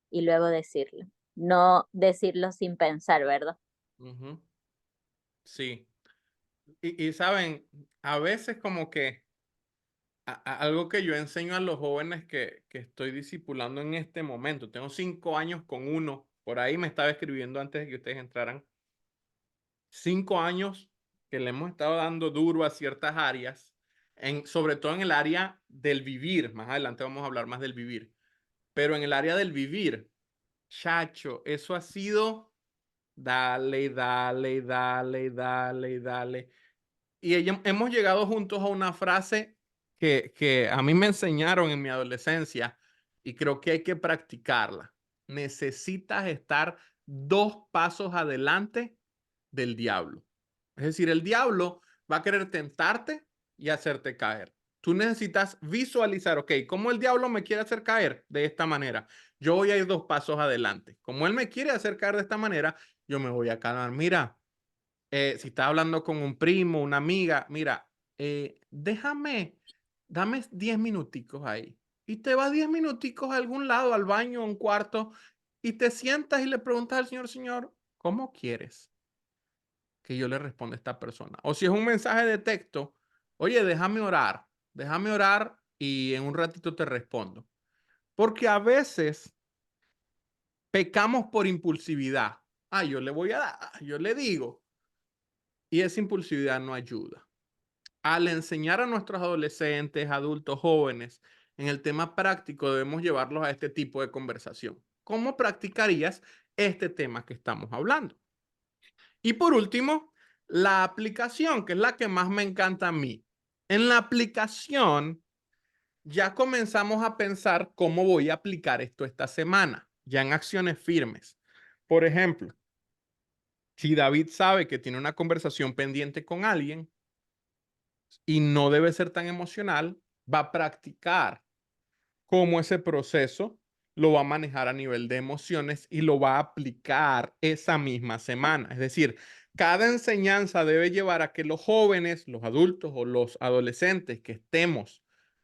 y luego decirlo. No decirlo sin pensar, ¿verdad? ujú. Sí. Y saben, a veces como que algo que yo enseño a los jóvenes que estoy discipulando en este momento, tengo 5 años con uno, por ahí me estaba escribiendo antes de que ustedes entraran, 5 años que le hemos estado dando duro a ciertas áreas, sobre todo en el área del vivir, más adelante vamos a hablar más del vivir, pero en el área del vivir, chacho, eso ha sido dale, dale, dale, dale, dale. Y hemos llegado juntos a una frase que a mí me enseñaron en mi adolescencia y creo que hay que practicarla. Necesitas estar 2 pasos adelante del diablo. Es decir, el diablo va a querer tentarte y hacerte caer. Tú necesitas visualizar, ok, ¿cómo el diablo me quiere hacer caer? De esta manera. Yo voy a ir 2 pasos adelante. Como él me quiere hacer caer de esta manera, yo me voy a calmar. Mira, si estás hablando con un primo, una amiga, mira, dame 10 minuticos ahí. Y te vas 10 minuticos a algún lado, al baño, a un cuarto, y te sientas y le preguntas al Señor, Señor, ¿cómo quieres que yo le responda a esta persona? O si es un mensaje de texto, oye, déjame orar y en un ratito te respondo. Porque a veces pecamos por impulsividad. Ah, yo le voy a dar, yo le digo. Y esa impulsividad no ayuda. Al enseñar a nuestros adolescentes, adultos, jóvenes, en el tema práctico, debemos llevarlos a este tipo de conversación. ¿Cómo practicarías este tema que estamos hablando? Y por último, la aplicación, que es la que más me encanta a mí. En la aplicación, ya comenzamos a pensar cómo voy a aplicar esto esta semana, ya en acciones firmes. Por ejemplo, si David sabe que tiene una conversación pendiente con alguien y no debe ser tan emocional, va a practicar cómo ese proceso lo va a manejar a nivel de emociones y lo va a aplicar esa misma semana. Es decir, cada enseñanza debe llevar a que los jóvenes, los adultos o los adolescentes que estemos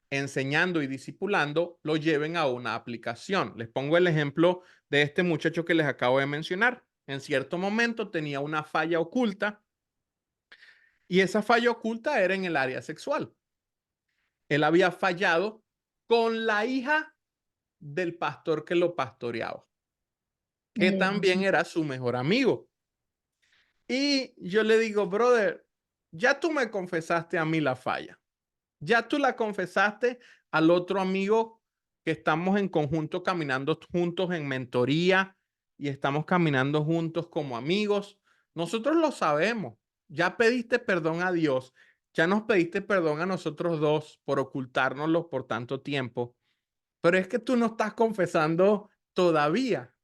enseñando y discipulando lo lleven a una aplicación. Les pongo el ejemplo de este muchacho que les acabo de mencionar. En cierto momento tenía una falla oculta y esa falla oculta era en el área sexual. Él había fallado con la hija del pastor que lo pastoreaba, que también era su mejor amigo. Y yo le digo, brother, ya tú me confesaste a mí la falla. Ya tú la confesaste al otro amigo que estamos en conjunto caminando juntos en mentoría y estamos caminando juntos como amigos. Nosotros lo sabemos. Ya pediste perdón a Dios. Ya nos pediste perdón a nosotros dos por ocultárnoslo por tanto tiempo. Pero es que tú no estás confesando todavía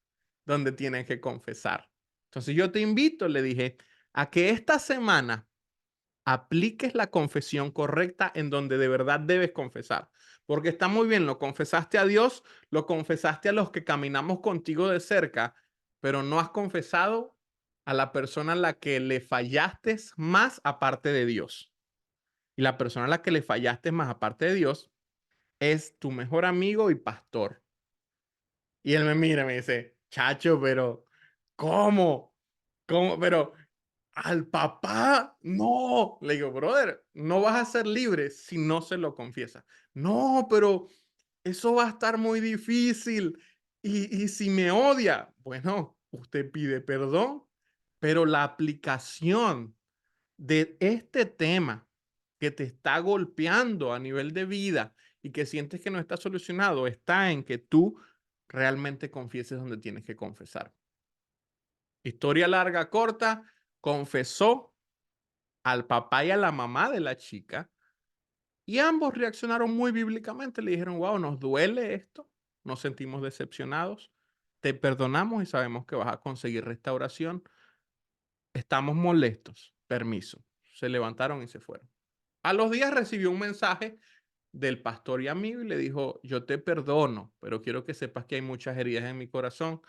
donde tienes que confesar. Entonces yo te invito, le dije, a que esta semana apliques la confesión correcta en donde de verdad debes confesar. Porque está muy bien, lo confesaste a Dios, lo confesaste a los que caminamos contigo de cerca, pero no has confesado a la persona a la que le fallaste más aparte de Dios. Y la persona a la que le fallaste más aparte de Dios es tu mejor amigo y pastor. Y él me mira y me dice, chacho, pero ¿cómo? ¿Cómo? Pero al papá, no. Le digo, brother, no vas a ser libre si no se lo confiesa. No, pero eso va a estar muy difícil. Y si me odia, bueno, usted pide perdón, pero la aplicación de este tema que te está golpeando a nivel de vida y que sientes que no está solucionado está en que tú realmente confieses donde tienes que confesar. Historia larga, corta, confesó al papá y a la mamá de la chica y ambos reaccionaron muy bíblicamente. Le dijeron, wow, nos duele esto, nos sentimos decepcionados, te perdonamos y sabemos que vas a conseguir restauración. Estamos molestos, permiso. Se levantaron y se fueron. A los días recibió un mensaje del pastor y amigo y le dijo, yo te perdono, pero quiero que sepas que hay muchas heridas en mi corazón,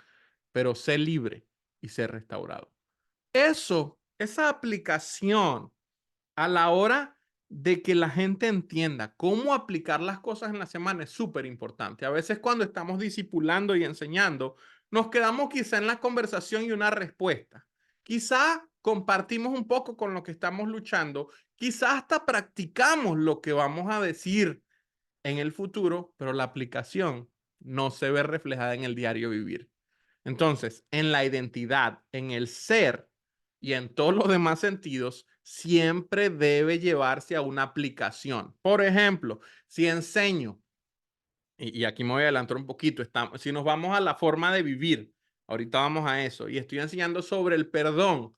pero sé libre y sé restaurado. Esa aplicación a la hora de que la gente entienda cómo aplicar las cosas en la semana es súper importante. A veces cuando estamos discipulando y enseñando, nos quedamos quizá en la conversación y una respuesta. Quizá compartimos un poco con lo que estamos luchando, quizá hasta practicamos lo que vamos a decir en el futuro, pero la aplicación no se ve reflejada en el diario vivir. Entonces, en la identidad, en el ser y en todos los demás sentidos, siempre debe llevarse a una aplicación. Por ejemplo, si enseño, y aquí me voy a adelantar un poquito, si nos vamos a la forma de vivir, ahorita vamos a eso, y estoy enseñando sobre el perdón,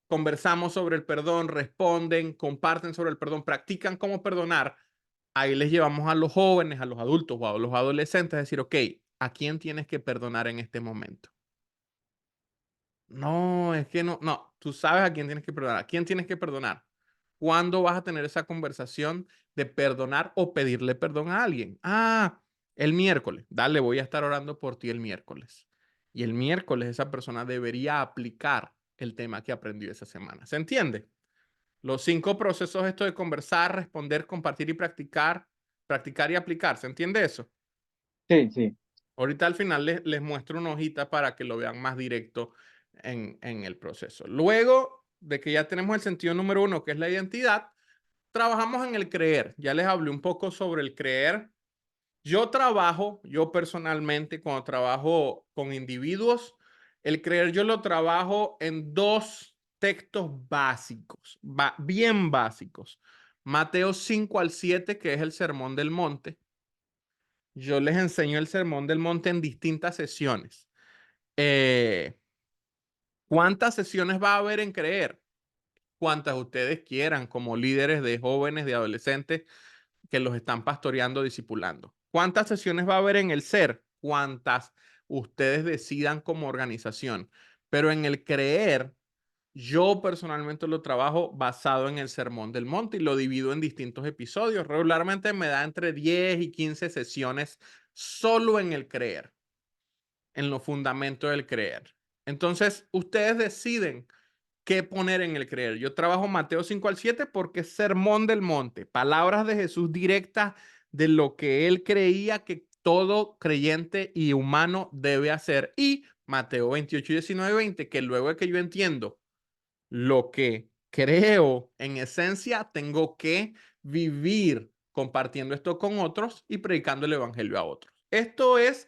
conversamos sobre el perdón, responden, comparten sobre el perdón, practican cómo perdonar, ahí les llevamos a los jóvenes, a los adultos o a los adolescentes a decir, ok, ¿a quién tienes que perdonar en este momento? No, es que no, tú sabes a quién tienes que perdonar. ¿A quién tienes que perdonar? ¿Cuándo vas a tener esa conversación de perdonar o pedirle perdón a alguien? Ah, el miércoles. Dale, voy a estar orando por ti el miércoles. Y el miércoles esa persona debería aplicar el tema que aprendió esa semana. ¿Se entiende? Los 5 procesos esto de conversar, responder, compartir y practicar, practicar y aplicar. ¿Se entiende eso? Sí, sí. Ahorita al final les muestro una hojita para que lo vean más directo en el proceso. Luego de que ya tenemos el sentido número 1, que es la identidad, trabajamos en el creer. Ya les hablé un poco sobre el creer. Yo personalmente, cuando trabajo con individuos, el creer yo lo trabajo en 2 textos básicos, bien básicos. Mateo 5 al 7, que es el Sermón del Monte. Yo les enseño el Sermón del Monte en distintas sesiones. Eh, ¿Cuántas sesiones va a haber en creer? Cuantas ustedes quieran, como líderes de jóvenes, de adolescentes que los están pastoreando, discipulando. ¿Cuántas sesiones va a haber en el ser? Cuántas ustedes decidan como organización. Pero en el creer, yo personalmente lo trabajo basado en el Sermón del Monte y lo divido en distintos episodios. Regularmente me da entre 10 y 15 sesiones solo en el creer, en los fundamentos del creer. Entonces, ustedes deciden qué poner en el creer. Yo trabajo Mateo 5 al 7 porque es sermón del monte, palabras de Jesús directas de lo que él creía que todo creyente y humano debe hacer. Y Mateo 28, 19, 20, que luego de que yo entiendo lo que creo en esencia, tengo que vivir compartiendo esto con otros y predicando el evangelio a otros. Esto es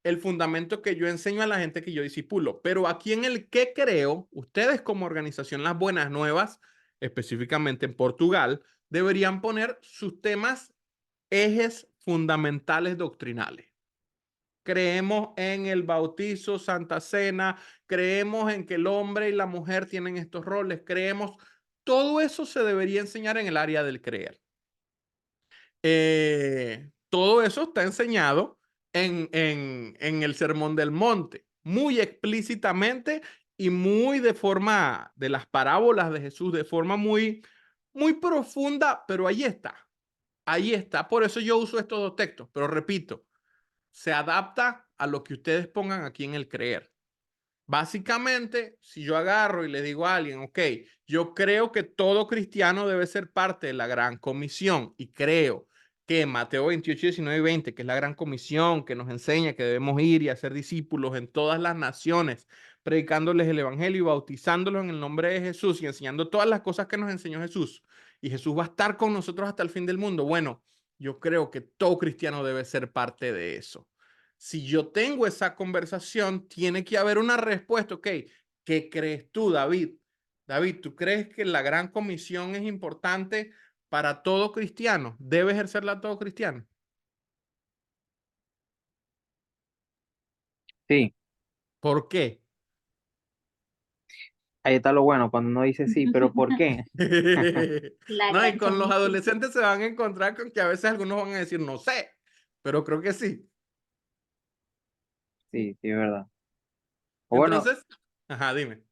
el fundamento que yo enseño a la gente que yo discipulo. Pero aquí en el que creo, ustedes como organización Las Buenas Nuevas, específicamente en Portugal, deberían poner sus temas, ejes fundamentales doctrinales. Creemos en el bautizo, Santa Cena, creemos en que el hombre y la mujer tienen estos roles, creemos, todo eso se debería enseñar en el área del creer. Todo eso está enseñado en el Sermón del Monte, muy explícitamente y muy de forma de las parábolas de Jesús, de forma muy profunda, pero ahí está, ahí está. Por eso yo uso estos 2 textos, pero repito, se adapta a lo que ustedes pongan aquí en el creer. Básicamente, si yo agarro y le digo a alguien, ok, yo creo que todo cristiano debe ser parte de la gran comisión y creo que Mateo 28, 19 y 20, que es la gran comisión que nos enseña que debemos ir y hacer discípulos en todas las naciones, predicándoles el evangelio y bautizándolos en el nombre de Jesús y enseñando todas las cosas que nos enseñó Jesús. Y Jesús va a estar con nosotros hasta el fin del mundo. Bueno, yo creo que todo cristiano debe ser parte de eso. Si yo tengo esa conversación, tiene que haber una respuesta. Ok, ¿qué crees tú, David? David, ¿tú crees que la gran comisión es importante para todo cristiano? ¿Debe ejercerla todo cristiano? Sí, ¿Por qué? ahí está lo bueno, cuando uno dice sí, pero ¿por qué? La No, y gran con los comisión. adolescentes se van a encontrar con que a veces algunos van a decir, no sé, pero creo que sí. Sí, sí, es verdad. O bueno, Entonces, ajá, dime.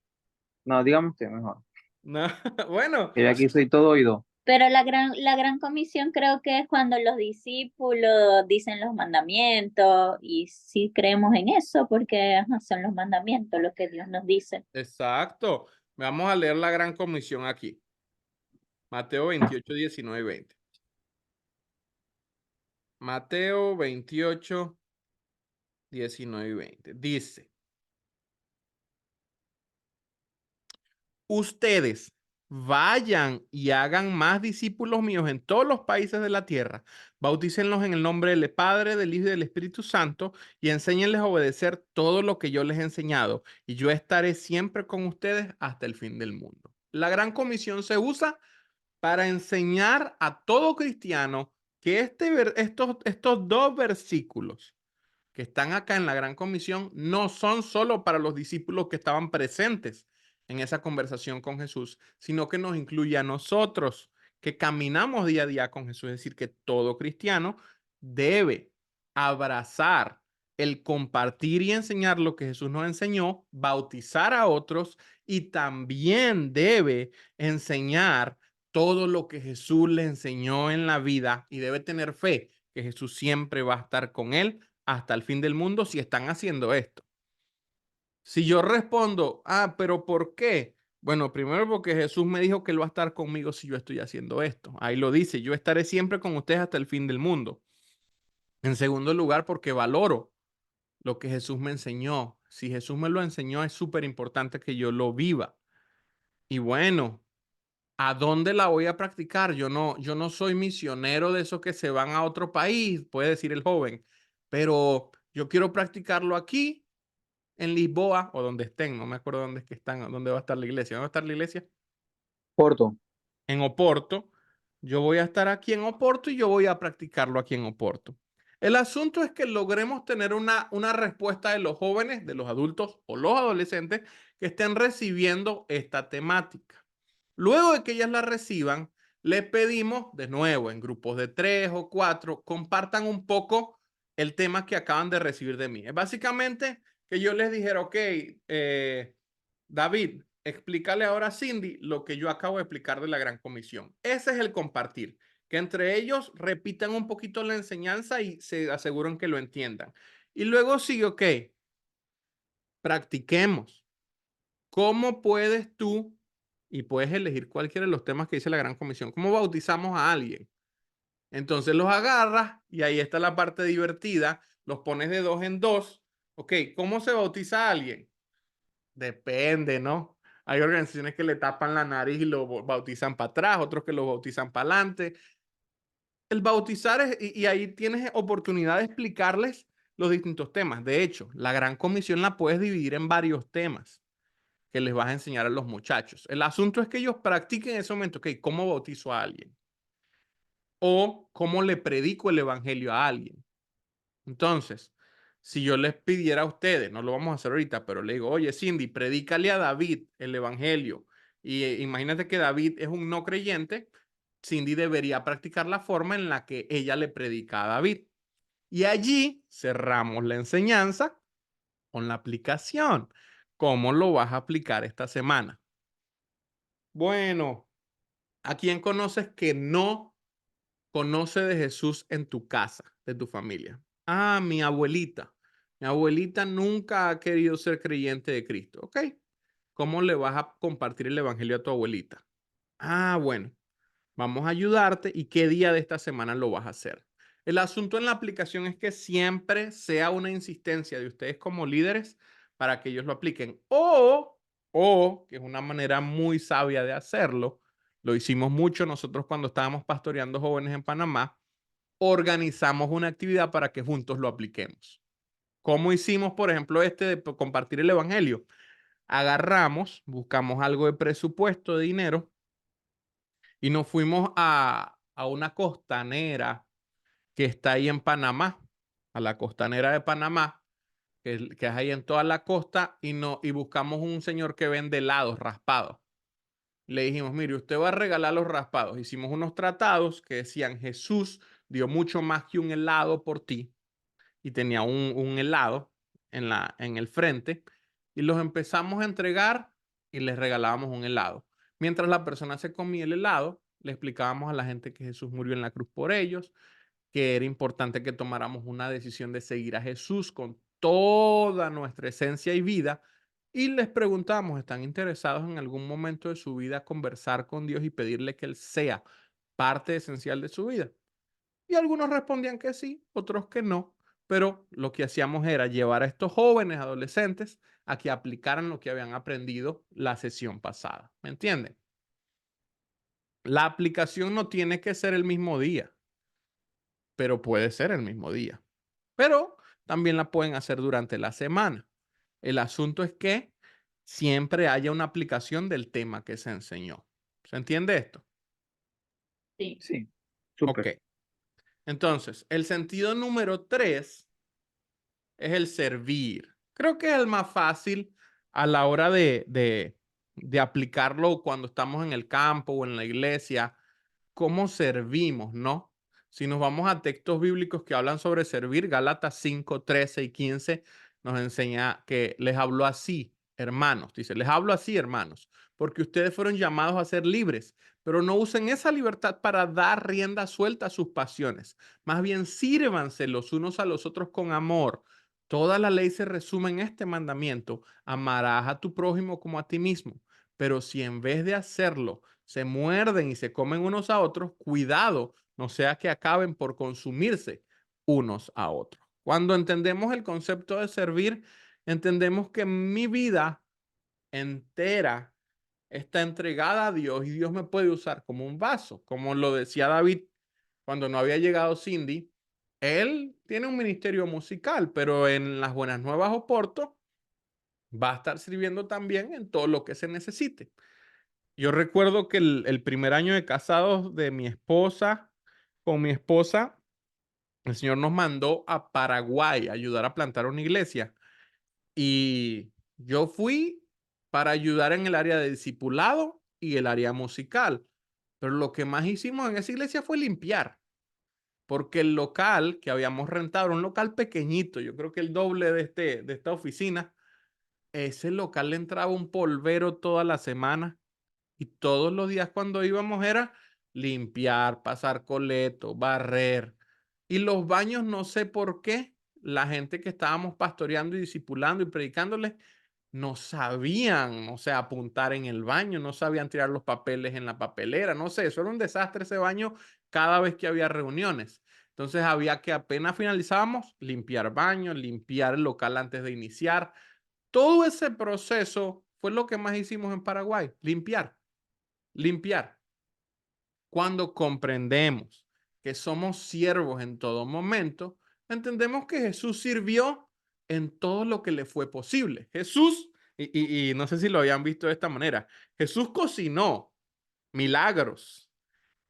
no, dígame usted mejor, No, bueno, que yo aquí soy todo oído. Pero la gran comisión creo que es cuando los discípulos dicen los mandamientos y sí creemos en eso porque ajá, son los mandamientos lo que Dios nos dice. exacto. Vamos a leer la gran comisión aquí. Mateo 28, 19 y 20. Mateo 28, 19 y 20. Dice, ustedes vayan y hagan más discípulos míos en todos los países de la tierra. Bautícenlos en el nombre del Padre, del Hijo y del Espíritu Santo y enséñenles a obedecer todo lo que yo les he enseñado. Y yo estaré siempre con ustedes hasta el fin del mundo. La gran comisión se usa para enseñar a todo cristiano que estos 2 versículos que están acá en la Gran Comisión no son solo para los discípulos que estaban presentes en esa conversación con Jesús, sino que nos incluye a nosotros que caminamos día a día con Jesús. Es decir, que todo cristiano debe abrazar el compartir y enseñar lo que Jesús nos enseñó, bautizar a otros y también debe enseñar todo lo que Jesús le enseñó en la vida y debe tener fe que Jesús siempre va a estar con él hasta el fin del mundo si están haciendo esto. Si yo respondo, pero ¿por qué? Bueno, primero porque Jesús me dijo que Él va a estar conmigo si yo estoy haciendo esto. Ahí lo dice, yo estaré siempre con ustedes hasta el fin del mundo. En segundo lugar, porque valoro lo que Jesús me enseñó. Si Jesús me lo enseñó, es súper importante que yo lo viva. Y bueno, ¿a dónde la voy a practicar? Yo no soy misionero de esos que se van a otro país, puede decir el joven, pero yo quiero practicarlo aquí, en Lisboa o donde estén. No me acuerdo dónde es que están, dónde va a estar la iglesia. ¿Dónde va a estar la iglesia? Porto. En Oporto. Yo voy a estar aquí en Oporto y yo voy a practicarlo aquí en Oporto. El asunto es que logremos tener una respuesta de los jóvenes, de los adultos o los adolescentes que estén recibiendo esta temática. Luego de que ellas la reciban, les pedimos de nuevo en grupos de 3 o 4, compartan un poco el tema que acaban de recibir de mí. Es básicamente que yo les dijera, ok, David, explícale ahora a Cindy lo que yo acabo de explicar de la Gran Comisión. Ese es el compartir, que entre ellos repitan un poquito la enseñanza y se aseguren que lo entiendan. Y luego sigue, ok, practiquemos. ¿Cómo puedes tú, y puedes elegir cualquiera de los temas que dice la Gran Comisión, cómo bautizamos a alguien? Entonces los agarras y ahí está la parte divertida, los pones de 2 en 2. Ok, ¿cómo se bautiza a alguien? Depende, ¿no? Hay organizaciones que le tapan la nariz y lo bautizan para atrás, otros que lo bautizan para adelante. El bautizar es, y ahí tienes oportunidad de explicarles los distintos temas. De hecho, la Gran Comisión la puedes dividir en varios temas que les vas a enseñar a los muchachos. El asunto es que ellos practiquen en ese momento, ok, ¿cómo bautizo a alguien? O cómo le predico el evangelio a alguien. Entonces, si yo les pidiera a ustedes, no lo vamos a hacer ahorita, pero le digo, oye, Cindy, predícale a David el evangelio. Y imagínate que David es un no creyente, Cindy debería practicar la forma en la que ella le predica a David. Y allí cerramos la enseñanza con la aplicación. ¿Cómo lo vas a aplicar esta semana? Bueno, ¿a quién conoces que no conoce de Jesús en tu casa, de tu familia? Ah, mi abuelita. Mi abuelita nunca ha querido ser creyente de Cristo. ¿Ok? ¿Cómo le vas a compartir el evangelio a tu abuelita? Ah, bueno, vamos a ayudarte. ¿Y qué día de esta semana lo vas a hacer? El asunto en la aplicación es que siempre sea una insistencia de ustedes como líderes para que ellos lo apliquen. Que es una manera muy sabia de hacerlo, lo hicimos mucho nosotros cuando estábamos pastoreando jóvenes en Panamá, organizamos una actividad para que juntos lo apliquemos. ¿Cómo hicimos, por ejemplo, de compartir el evangelio? Agarramos, buscamos algo de presupuesto, de dinero, y nos fuimos a una costanera que está ahí en Panamá, a la costanera de Panamá, que es ahí en toda la costa, y buscamos un señor que vende helados raspados. Le dijimos, mire, usted va a regalar los raspados. Hicimos unos tratados que decían, Jesús dio mucho más que un helado por ti. Y tenía un helado en el frente. Y los empezamos a entregar y les regalábamos un helado. Mientras la persona se comía el helado, le explicábamos a la gente que Jesús murió en la cruz por ellos, que era importante que tomáramos una decisión de seguir a Jesús con toda nuestra esencia y vida. Y les preguntamos, ¿están interesados en algún momento de su vida conversar con Dios y pedirle que Él sea parte esencial de su vida? Y algunos respondían que sí, otros que no. Pero lo que hacíamos era llevar a estos jóvenes, adolescentes, a que aplicaran lo que habían aprendido la sesión pasada. ¿Me entienden? La aplicación no tiene que ser el mismo día, pero puede ser el mismo día. Pero también la pueden hacer durante la semana. El asunto es que siempre haya una aplicación del tema que se enseñó. ¿Se entiende esto? Sí. Sí, Ok. súper. Entonces, el sentido número 3 es el servir. Creo que es el más fácil a la hora de aplicarlo cuando estamos en el campo o en la iglesia. ¿Cómo servimos, no? Si nos vamos a textos bíblicos que hablan sobre servir, Gálatas 5, 13 y 15 nos enseña que les habló así, hermanos. Dice, les hablo así, hermanos, porque ustedes fueron llamados a ser libres, pero no usen esa libertad para dar rienda suelta a sus pasiones. Más bien sírvanse los unos a los otros con amor. Toda la ley se resume en este mandamiento: amarás a tu prójimo como a ti mismo. Pero si en vez de hacerlo se muerden y se comen unos a otros, cuidado, no sea que acaben por consumirse unos a otros. Cuando entendemos el concepto de servir, entendemos que mi vida entera está entregada a Dios y Dios me puede usar como un vaso, como lo decía David cuando no había llegado Cindy. Él tiene un ministerio musical, pero en las Buenas Nuevas Oporto va a estar sirviendo también en todo lo que se necesite. Yo recuerdo que el primer año de casados de mi esposa, con mi esposa, el Señor nos mandó a Paraguay a ayudar a plantar una iglesia. Y yo fui para ayudar en el área de discipulado y el área musical. Pero lo que más hicimos en esa iglesia fue limpiar, porque el local que habíamos rentado era un local pequeñito, yo creo que el doble de esta oficina. Ese local le entraba un polvero toda la semana y todos los días cuando íbamos era limpiar, pasar coleto, barrer. Y los baños, no sé por qué, la gente que estábamos pastoreando y discipulando y predicándoles, no sabían, o sea, apuntar en el baño, no sabían tirar los papeles en la papelera, no sé, eso era un desastre ese baño cada vez que había reuniones. Entonces había que apenas finalizábamos, limpiar baños, limpiar el local antes de iniciar. Todo ese proceso fue lo que más hicimos en Paraguay, limpiar, limpiar. Cuando comprendemos que somos siervos en todo momento, entendemos que Jesús sirvió en todo lo que le fue posible. Jesús, y no sé si lo habían visto de esta manera, Jesús cocinó milagros,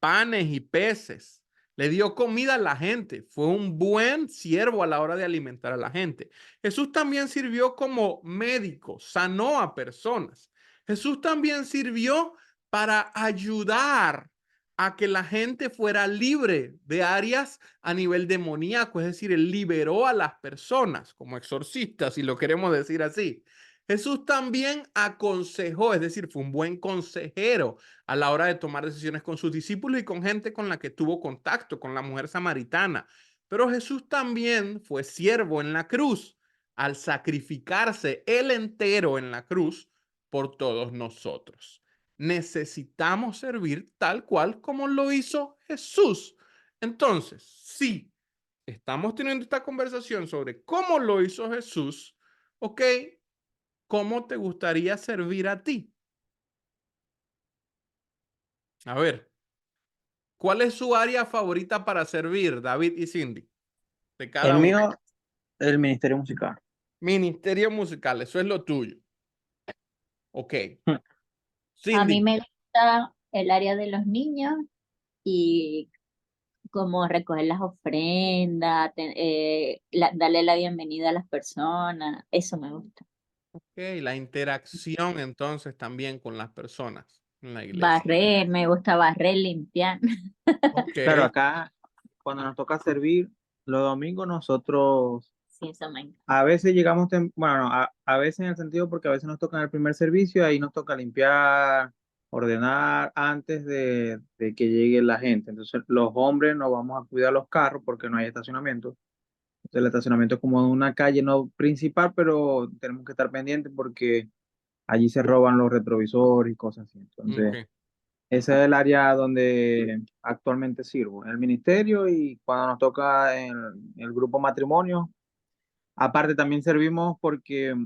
panes y peces. Le dio comida a la gente. Fue un buen siervo a la hora de alimentar a la gente. Jesús también sirvió como médico, sanó a personas. Jesús también sirvió para ayudar a que la gente fuera libre de áreas a nivel demoníaco, es decir, él liberó a las personas como exorcistas, si lo queremos decir así. Jesús también aconsejó, es decir, fue un buen consejero a la hora de tomar decisiones con sus discípulos y con gente con la que tuvo contacto, con la mujer samaritana. Pero Jesús también fue siervo en la cruz al sacrificarse él entero en la cruz por todos nosotros. Necesitamos servir tal cual como lo hizo Jesús. Entonces, si estamos teniendo esta conversación sobre cómo lo hizo Jesús, ok, ¿cómo te gustaría servir a ti? A ver, ¿cuál es su área favorita para servir, David y Cindy? De El cada uno. mío, el ministerio musical. Ministerio musical, eso es lo tuyo. Ok. A mí Cindy, me gusta el área de los niños y como recoger las ofrendas, darle la bienvenida a las personas, eso me gusta. ok, la interacción entonces también con las personas en la iglesia. Barrer, me gusta barrer, limpiar. Ok, Claro, acá cuando nos toca servir los domingos nosotros Sí, eso me encanta. a veces llegamos, bueno, no, a veces en el sentido porque a veces nos toca en el primer servicio, ahí nos toca limpiar, ordenar antes de que llegue la gente. Entonces los hombres no vamos a cuidar los carros porque no hay estacionamiento. Entonces el estacionamiento es como una calle no principal, pero tenemos que estar pendientes porque allí se roban los retrovisores y cosas así. Entonces ok, ese es el área donde actualmente sirvo, en el ministerio y cuando nos toca en el grupo matrimonio. Aparte, también servimos porque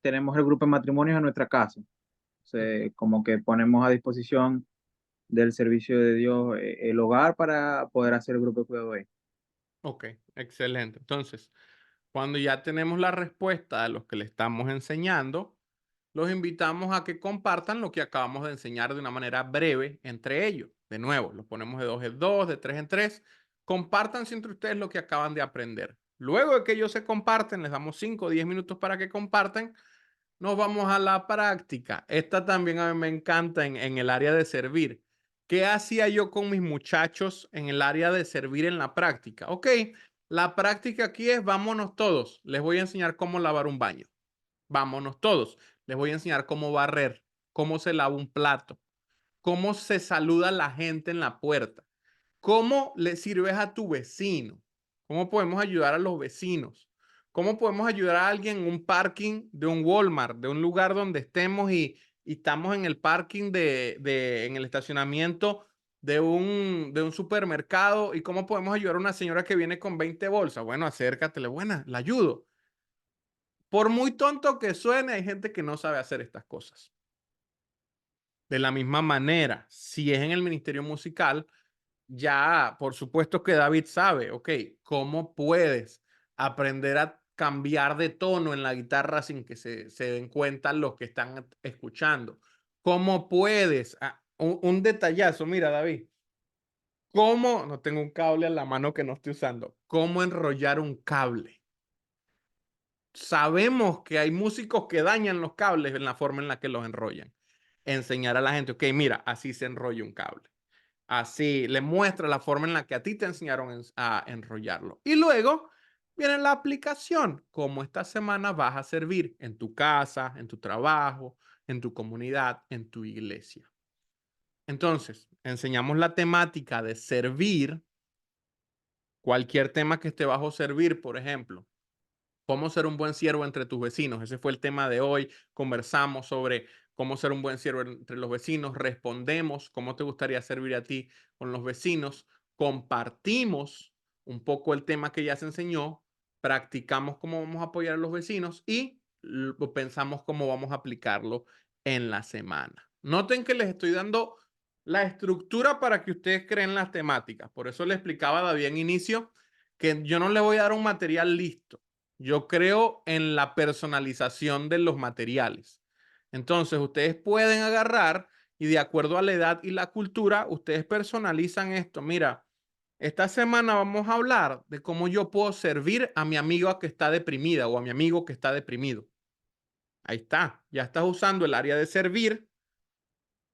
tenemos el grupo de matrimonios en nuestra casa. O sea, como que ponemos a disposición del servicio de Dios el hogar para poder hacer el grupo de cuidado ahí. ok, excelente. Entonces, cuando ya tenemos la respuesta a los que le estamos enseñando, los invitamos a que compartan lo que acabamos de enseñar de una manera breve entre ellos. De nuevo, los ponemos de 2 en 2, de 3 en 3. Compartan entre ustedes lo que acaban de aprender. Luego de que ellos se comparten, les damos 5 o 10 minutos para que compartan. Nos vamos a la práctica. Esta también a mí me encanta en el área de servir. ¿Qué hacía yo con mis muchachos en el área de servir en la práctica? Ok, la práctica aquí es vámonos todos. Les voy a enseñar cómo lavar un baño. Vámonos todos. Les voy a enseñar cómo barrer, cómo se lava un plato, cómo se saluda a la gente en la puerta, cómo le sirves a tu vecino, cómo podemos ayudar a los vecinos, cómo podemos ayudar a alguien en un parking de un Walmart, de un lugar donde estemos y estamos en el parking en el estacionamiento de un supermercado y cómo podemos ayudar a una señora que viene con 20 bolsas. Bueno, acércatele, buena, la ayudo. Por muy tonto que suene, hay gente que no sabe hacer estas cosas. De la misma manera, si es en el ministerio musical, ya, por supuesto que David sabe, ok, ¿cómo puedes aprender a cambiar de tono en la guitarra sin que se den cuenta los que están escuchando? ¿Cómo puedes? Un detallazo, mira, David, ¿cómo? No tengo un cable a la mano que no estoy usando. ¿Cómo enrollar un cable? Sabemos que hay músicos que dañan los cables en la forma en la que los enrollan. Enseñar a la gente, ok, mira, así se enrolla un cable. Así le muestra la forma en la que a ti te enseñaron a enrollarlo. Y luego viene la aplicación. Cómo esta semana vas a servir en tu casa, en tu trabajo, en tu comunidad, en tu iglesia. Entonces, enseñamos la temática de servir, cualquier tema que esté bajo servir, por ejemplo. Cómo ser un buen siervo entre tus vecinos. Ese fue el tema de hoy. Conversamos sobre cómo ser un buen siervo entre los vecinos. Respondemos cómo te gustaría servir a ti con los vecinos. Compartimos un poco el tema que ya se enseñó. Practicamos cómo vamos a apoyar a los vecinos y pensamos cómo vamos a aplicarlo en la semana. Noten que les estoy dando la estructura para que ustedes creen las temáticas. Por eso le explicaba a David en inicio que yo no le voy a dar un material listo. Yo creo en la personalización de los materiales. Entonces, ustedes pueden agarrar y de acuerdo a la edad y la cultura, ustedes personalizan esto. Mira, esta semana vamos a hablar de cómo yo puedo servir a mi amiga que está deprimida o a mi amigo que está deprimido. Ahí está. Ya estás usando el área de servir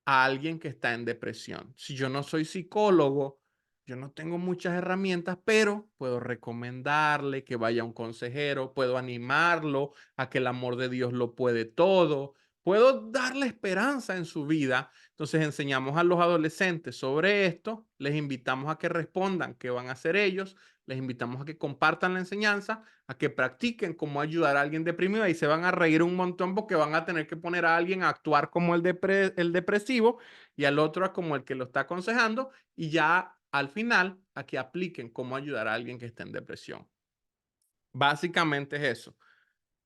a alguien que está en depresión. Si yo no soy psicólogo, yo no tengo muchas herramientas, pero puedo recomendarle que vaya a un consejero, puedo animarlo a que el amor de Dios lo puede todo, puedo darle esperanza en su vida. Entonces enseñamos a los adolescentes sobre esto, les invitamos a que respondan qué van a hacer ellos, les invitamos a que compartan la enseñanza, a que practiquen cómo ayudar a alguien deprimido y se van a reír un montón porque van a tener que poner a alguien a actuar como el depresivo y al otro como el que lo está aconsejando y ya al final a que apliquen cómo ayudar a alguien que está en depresión. Básicamente es eso.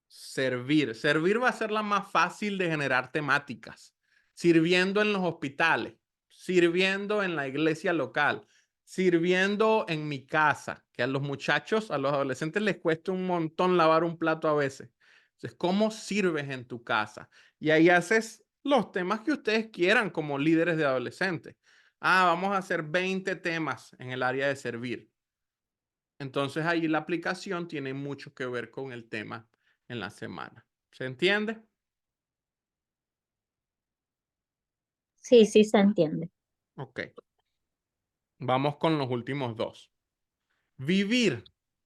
Servir. Servir va a ser la más fácil de generar temáticas. Sirviendo en los hospitales, sirviendo en la iglesia local, sirviendo en mi casa, que a los muchachos, a los adolescentes les cuesta un montón lavar un plato a veces. Entonces, ¿cómo sirves en tu casa? Y ahí haces los temas que ustedes quieran como líderes de adolescentes. Vamos a hacer 20 temas en el área de servir. Entonces ahí la aplicación tiene mucho que ver con el tema en la semana. ¿Se entiende? Sí, sí se entiende. Ok. Vamos con los últimos dos. Vivir.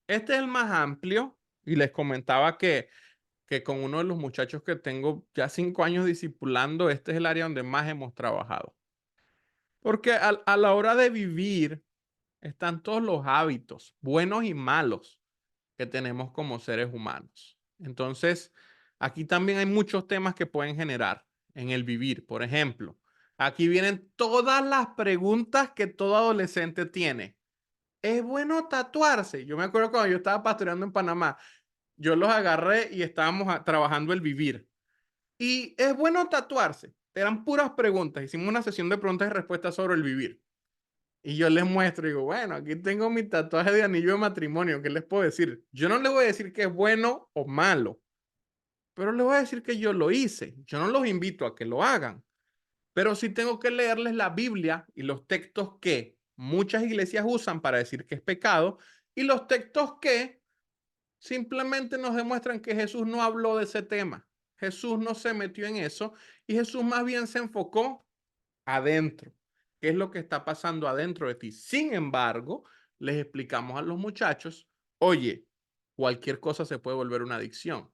Este es el más amplio y les comentaba que con uno de los muchachos que tengo ya 5 años discipulando, este es el área donde más hemos trabajado. Porque a la hora de vivir están todos los hábitos, buenos y malos, que tenemos como seres humanos. Entonces, aquí también hay muchos temas que pueden generar en el vivir. Por ejemplo, aquí vienen todas las preguntas que todo adolescente tiene. ¿Es bueno tatuarse? Yo me acuerdo cuando yo estaba pastoreando en Panamá, yo los agarré y estábamos trabajando el vivir. ¿Y es bueno tatuarse? Eran puras preguntas. Hicimos una sesión de preguntas y respuestas sobre el vivir. Y yo les muestro y digo, bueno, aquí tengo mi tatuaje de anillo de matrimonio. ¿Qué les puedo decir? Yo no les voy a decir que es bueno o malo, pero les voy a decir que yo lo hice. Yo no los invito a que lo hagan, pero sí tengo que leerles la Biblia y los textos que muchas iglesias usan para decir que es pecado y los textos que simplemente nos demuestran que Jesús no habló de ese tema. Jesús no se metió en eso y Jesús más bien se enfocó adentro. ¿Qué es lo que está pasando adentro de ti? Sin embargo, les explicamos a los muchachos, oye, cualquier cosa se puede volver una adicción.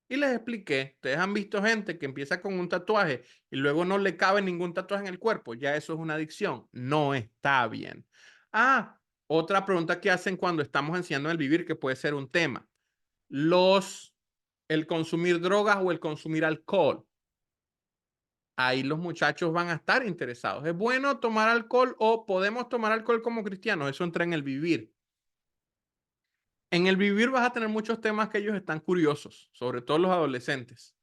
Y les expliqué, ustedes han visto gente que empieza con un tatuaje y luego no le cabe ningún tatuaje en el cuerpo, ya eso es una adicción, no está bien. Otra pregunta que hacen cuando estamos enseñando el vivir, que puede ser un tema, el consumir drogas o el consumir alcohol. ahí los muchachos van a estar interesados. ¿Es bueno tomar alcohol o podemos tomar alcohol como cristianos? Eso entra en el vivir. En el vivir vas a tener muchos temas que ellos están curiosos, sobre todo los adolescentes.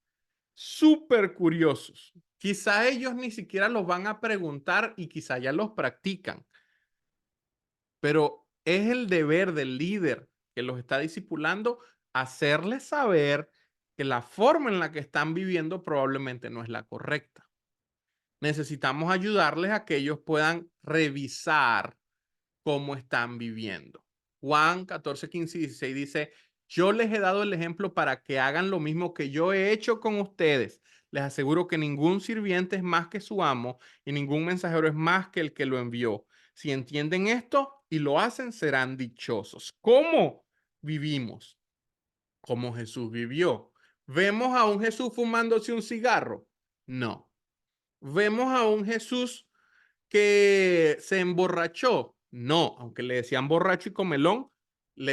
Súper curiosos. Quizá ellos ni siquiera los van a preguntar y quizá ya los practican. Pero es el deber del líder que los está discipulando hacerles saber que la forma en la que están viviendo probablemente no es la correcta. Necesitamos ayudarles a que ellos puedan revisar cómo están viviendo. Juan 14, 15 y 16 dice, yo les he dado el ejemplo para que hagan lo mismo que yo he hecho con ustedes. Les aseguro que ningún sirviente es más que su amo y ningún mensajero es más que el que lo envió. Si entienden esto y lo hacen, serán dichosos. ¿Cómo vivimos? Como Jesús vivió. ¿Vemos a un Jesús fumándose un cigarro? No. ¿Vemos a un Jesús que se emborrachó? No, aunque le decían borracho y comelón,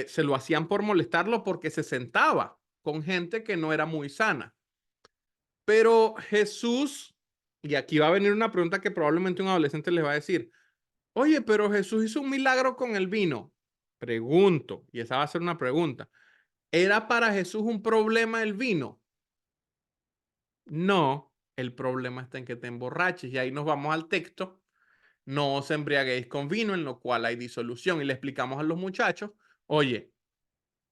se lo hacían por molestarlo porque se sentaba con gente que no era muy sana. Pero Jesús, y aquí va a venir una pregunta que probablemente un adolescente les va a decir, oye, pero Jesús hizo un milagro con el vino. Pregunto, y esa va a ser una pregunta, ¿era para Jesús un problema el vino? No, el problema está en que te emborraches y ahí nos vamos al texto. No os embriaguéis con vino, en lo cual hay disolución. Y le explicamos a los muchachos, oye,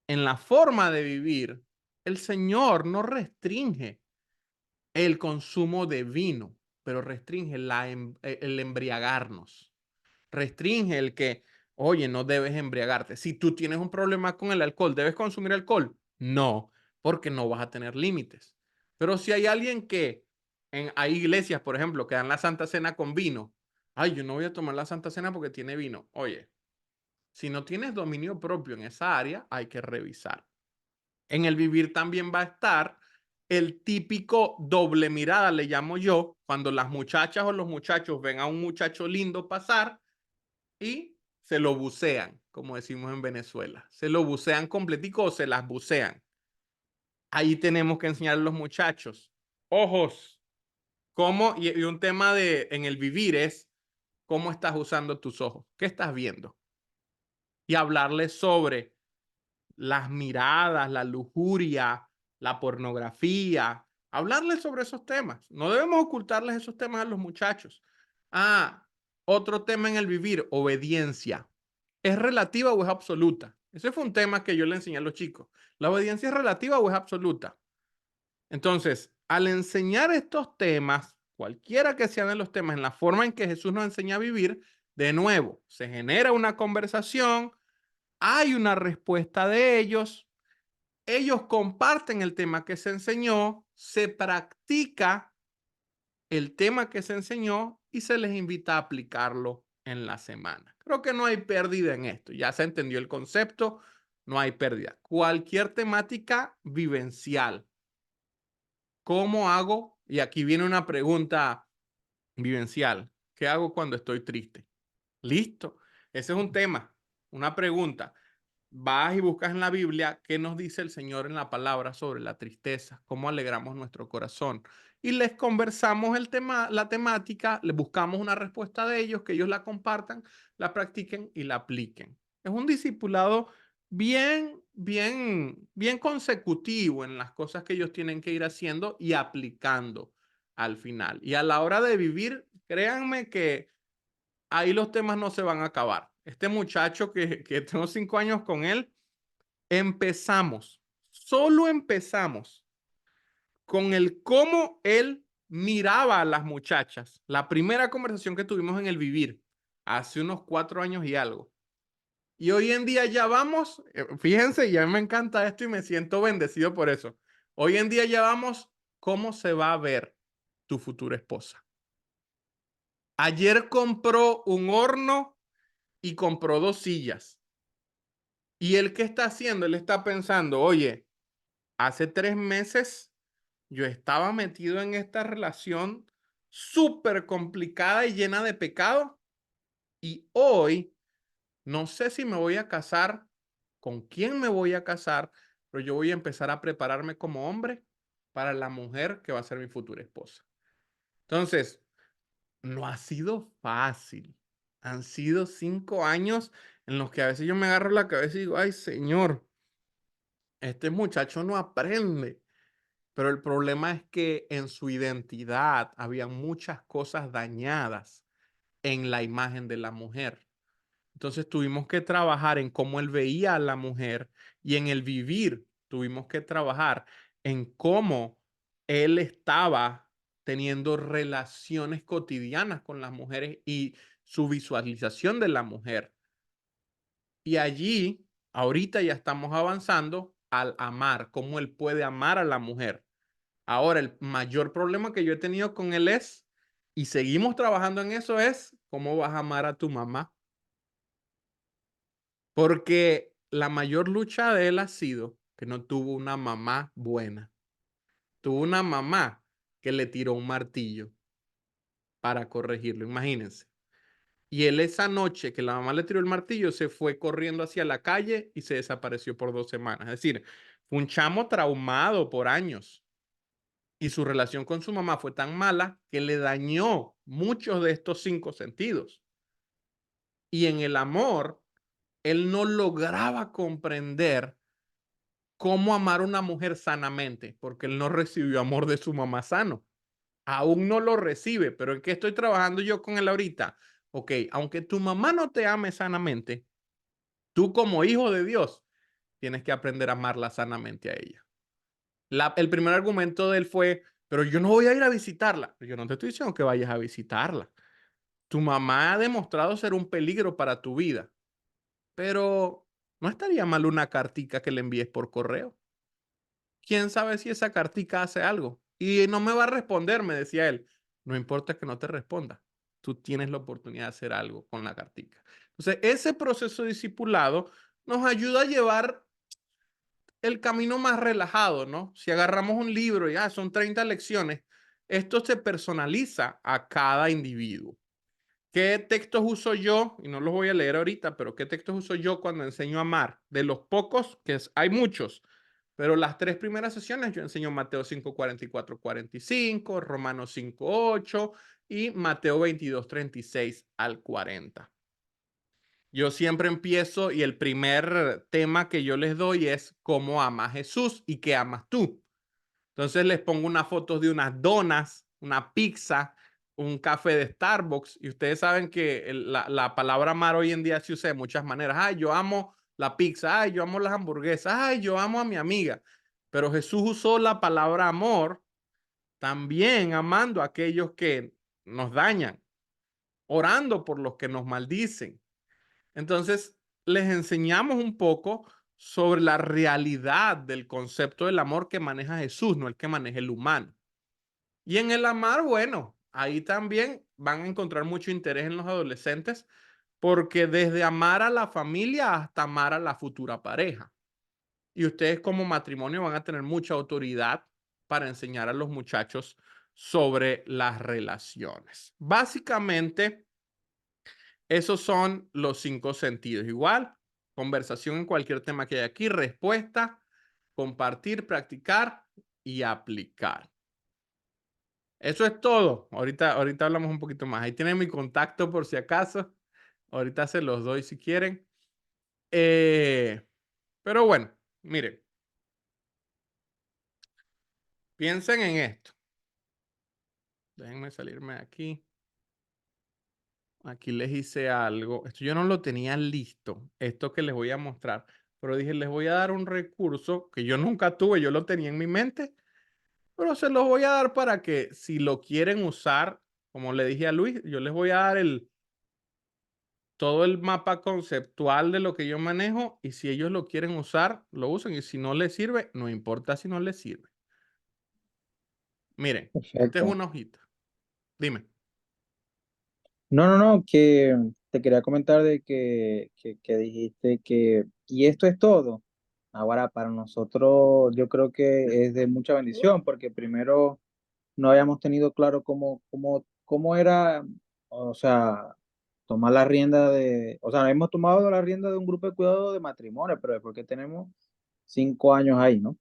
en la forma de vivir, el Señor no restringe el consumo de vino, pero restringe el embriagarnos. Restringe el que, oye, no debes embriagarte. Si tú tienes un problema con el alcohol, ¿debes consumir alcohol? No, porque no vas a tener límites. Pero si hay alguien que, hay iglesias, por ejemplo, que dan la Santa Cena con vino, ay, yo no voy a tomar la Santa Cena porque tiene vino. Oye, si no tienes dominio propio en esa área, hay que revisar. En el vivir también va a estar el típico doble mirada, le llamo yo, cuando las muchachas o los muchachos ven a un muchacho lindo pasar y se lo bucean, como decimos en Venezuela. Se lo bucean completico o se las bucean. Ahí tenemos que enseñar a los muchachos. Ojos. ¿Cómo? Y un tema en el vivir es cómo estás usando tus ojos. ¿Qué estás viendo? Y hablarles sobre las miradas, la lujuria, la pornografía. Hablarles sobre esos temas. No debemos ocultarles esos temas a los muchachos. Otro tema en el vivir, obediencia. ¿Es relativa o es absoluta? Ese fue un tema que yo le enseñé a los chicos. ¿La obediencia es relativa o es absoluta? Entonces, al enseñar estos temas, cualquiera que sean los temas, en la forma en que Jesús nos enseña a vivir, de nuevo, se genera una conversación, hay una respuesta de ellos comparten el tema que se enseñó, se practica el tema que se enseñó y se les invita a aplicarlo en la semana. Creo que no hay pérdida en esto. Ya se entendió el concepto, no hay pérdida. Cualquier temática vivencial. ¿Cómo hago? Y aquí viene una pregunta vivencial. ¿Qué hago cuando estoy triste? Listo. Ese es un tema, una pregunta. Vas y buscas en la Biblia qué nos dice el Señor en la palabra sobre la tristeza, cómo alegramos nuestro corazón. Y les conversamos el tema, la temática, les buscamos una respuesta de ellos, que ellos la compartan, la practiquen y la apliquen. Es un discipulado bien consecutivo en las cosas que ellos tienen que ir haciendo y aplicando al final. Y a la hora de vivir, créanme que ahí los temas no se van a acabar. Este muchacho que tengo 5 años con él, solo empezamos con el cómo él miraba a las muchachas. La primera conversación que tuvimos en el vivir, hace unos 4 años y algo. Y hoy en día ya vamos, fíjense, ya me encanta esto y me siento bendecido por eso. Hoy en día ya vamos, ¿cómo se va a ver tu futura esposa? Ayer compró un horno y compró 2 sillas. ¿Y él qué está haciendo? Él está pensando, oye, hace 3 meses yo estaba metido en esta relación súper complicada y llena de pecado. Y hoy no sé si me voy a casar, con quién me voy a casar, pero yo voy a empezar a prepararme como hombre para la mujer que va a ser mi futura esposa. Entonces, no ha sido fácil. Han sido 5 años en los que a veces yo me agarro la cabeza y digo, ay, Señor, este muchacho no aprende. Pero el problema es que en su identidad había muchas cosas dañadas en la imagen de la mujer. Entonces tuvimos que trabajar en cómo él veía a la mujer y en el vivir. Tuvimos que trabajar en cómo él estaba teniendo relaciones cotidianas con las mujeres y su visualización de la mujer. Y allí, ahorita ya estamos avanzando al amar, cómo él puede amar a la mujer. Ahora, el mayor problema que yo he tenido con él es, y seguimos trabajando en eso, es cómo vas a amar a tu mamá. Porque la mayor lucha de él ha sido que no tuvo una mamá buena. Tuvo una mamá que le tiró un martillo para corregirlo, imagínense. Y él esa noche que la mamá le tiró el martillo se fue corriendo hacia la calle y se desapareció por 2 semanas. Es decir, fue un chamo traumado por años. Y su relación con su mamá fue tan mala que le dañó muchos de estos 5 sentidos. Y en el amor, él no lograba comprender cómo amar a una mujer sanamente, porque él no recibió amor de su mamá sano. Aún no lo recibe, pero ¿en qué estoy trabajando yo con él ahorita? Ok, aunque tu mamá no te ame sanamente, tú como hijo de Dios tienes que aprender a amarla sanamente a ella. El primer argumento de él fue, pero yo no voy a ir a visitarla. Yo no te estoy diciendo que vayas a visitarla. Tu mamá ha demostrado ser un peligro para tu vida, pero no estaría mal una cartica que le envíes por correo. ¿Quién sabe si esa cartica hace algo? Y no me va a responder, me decía él. No importa que no te responda. Tú tienes la oportunidad de hacer algo con la cartica. Entonces, ese proceso discipulado nos ayuda a llevar el camino más relajado, ¿no? Si agarramos un libro y son 30 lecciones, esto se personaliza a cada individuo. ¿Qué textos uso yo? Y no los voy a leer ahorita, pero ¿qué textos uso yo cuando enseño a amar? De los pocos, hay muchos, pero las 3 primeras sesiones yo enseño Mateo 5:44-45, Romanos 5:8 y Mateo 22:36-40. Yo siempre empiezo y el primer tema que yo les doy es cómo ama Jesús y qué amas tú. Entonces les pongo unas fotos de unas donas, una pizza, un café de Starbucks. Y ustedes saben que la palabra amar hoy en día se usa de muchas maneras. Ay, yo amo la pizza. Ay, yo amo las hamburguesas. Ay, yo amo a mi amiga. Pero Jesús usó la palabra amor también amando a aquellos que nos dañan, orando por los que nos maldicen. Entonces, les enseñamos un poco sobre la realidad del concepto del amor que maneja Jesús, no el que maneja el humano. Y en el amar, bueno, ahí también van a encontrar mucho interés en los adolescentes, porque desde amar a la familia hasta amar a la futura pareja. Y ustedes como matrimonio van a tener mucha autoridad para enseñar a los muchachos sobre las relaciones. Básicamente, esos son los 5 sentidos. Igual, conversación en cualquier tema que haya aquí, respuesta, compartir, practicar y aplicar. Eso es todo. Ahorita hablamos un poquito más. Ahí tienen mi contacto por si acaso. Ahorita se los doy si quieren. Pero bueno, miren, piensen en esto. Déjenme salirme de aquí. Aquí les hice algo. Esto yo no lo tenía listo, esto que les voy a mostrar. Pero dije, les voy a dar un recurso que yo nunca tuve, yo lo tenía en mi mente, pero se los voy a dar para que si lo quieren usar, como le dije a Luis, yo les voy a dar todo el mapa conceptual de lo que yo manejo y si ellos lo quieren usar, lo usan y si no les sirve, no importa si no les sirve. Miren, esta es Perfecto. una hojita. Dime. No, que te quería comentar de que dijiste que, y esto es todo. Ahora, para nosotros, yo creo que es de mucha bendición, porque primero no habíamos tenido claro cómo era, o sea, tomar la rienda o sea, hemos tomado la rienda de un grupo de cuidado de matrimonio, pero es porque tenemos 5 años ahí, ¿no?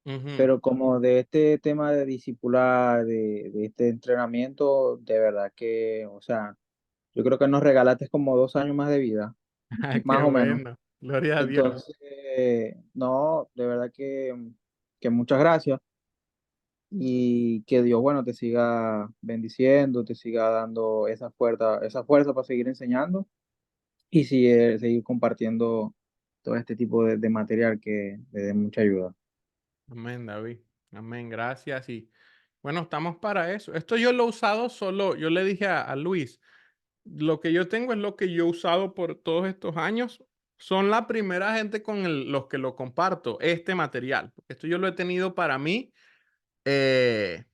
Ujú. pero como de este tema de discipular, de este entrenamiento, de verdad que, o sea, yo creo que nos regalaste como 2 años más de vida, Ay, qué más o menos. bueno. Gloria a Dios. Entonces, no, de verdad que muchas gracias y que Dios, bueno, te siga bendiciendo, te siga dando esa fuerza para seguir enseñando y seguir compartiendo todo este tipo de material que le dé mucha ayuda. Amén, David. Amén, gracias. Y bueno, estamos para eso. Esto yo lo he usado solo, yo le dije a Luis, lo que yo tengo es lo que yo he usado por todos estos años. Son la primera gente con los que lo comparto, este material. Esto yo lo he tenido para mí eh,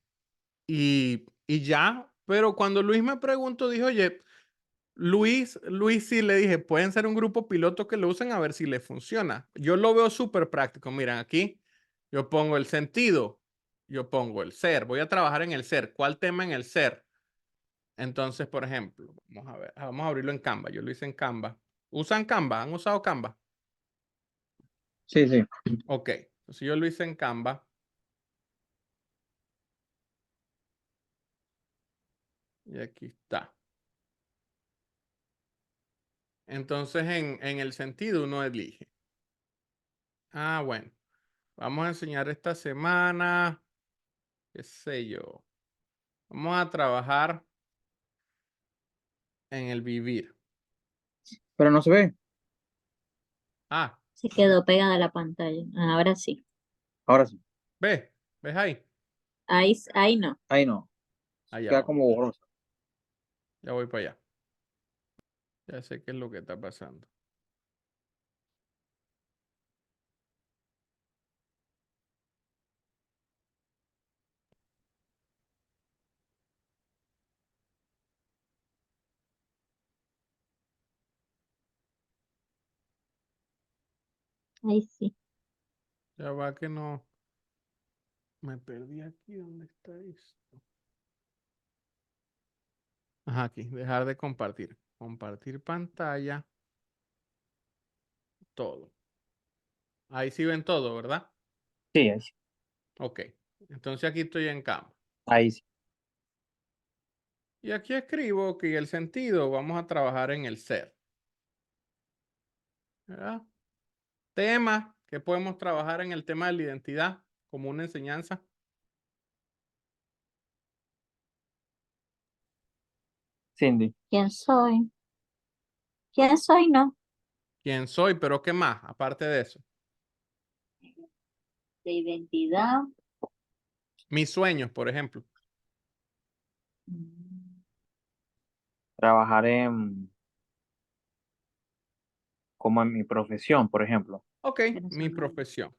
y ya. Pero cuando Luis me preguntó, dijo, oye, Luis sí le dije, pueden ser un grupo piloto que lo usen a ver si les funciona. Yo lo veo súper práctico. Miren, aquí yo pongo el sentido, yo pongo el ser. Voy a trabajar en el ser. ¿Cuál tema en el ser? Entonces, por ejemplo, vamos a ver, vamos a abrirlo en Canva. Yo lo hice en Canva. ¿Usan Canva? ¿Han usado Canva? Sí, sí. Ok. Entonces yo lo hice en Canva y aquí está. Entonces, en el sentido uno elige. Ah, bueno. Vamos a enseñar esta semana, qué sé yo. Vamos a trabajar en el vivir. Pero no se ve. Ah, Se quedó pegada a la pantalla. Ahora sí. Ahora sí. ¿ves ahí? Ahí no. Ahí no. Allá Queda vamos. como borroso. Ya voy para allá. Ya sé qué es lo que está pasando. Ahí sí. Ya va que no. Me perdí aquí. ¿Dónde está esto? Ajá, aquí. Dejar de compartir. Compartir pantalla. Todo. Ahí sí ven todo, ¿verdad? Sí, ahí sí. Ok. Entonces aquí estoy en Canva. Ahí sí. Y aquí escribo que el sentido vamos a trabajar en el ser. ¿Verdad? Tema que podemos trabajar en el tema de la identidad como una enseñanza. Cindy. ¿Quién soy? ¿Quién soy? No. ¿Quién soy? Pero ¿qué más? Aparte de eso. De identidad. Mis sueños, por ejemplo. Mm, Trabajar como en mi profesión, por ejemplo. Ok, mi personal. profesión.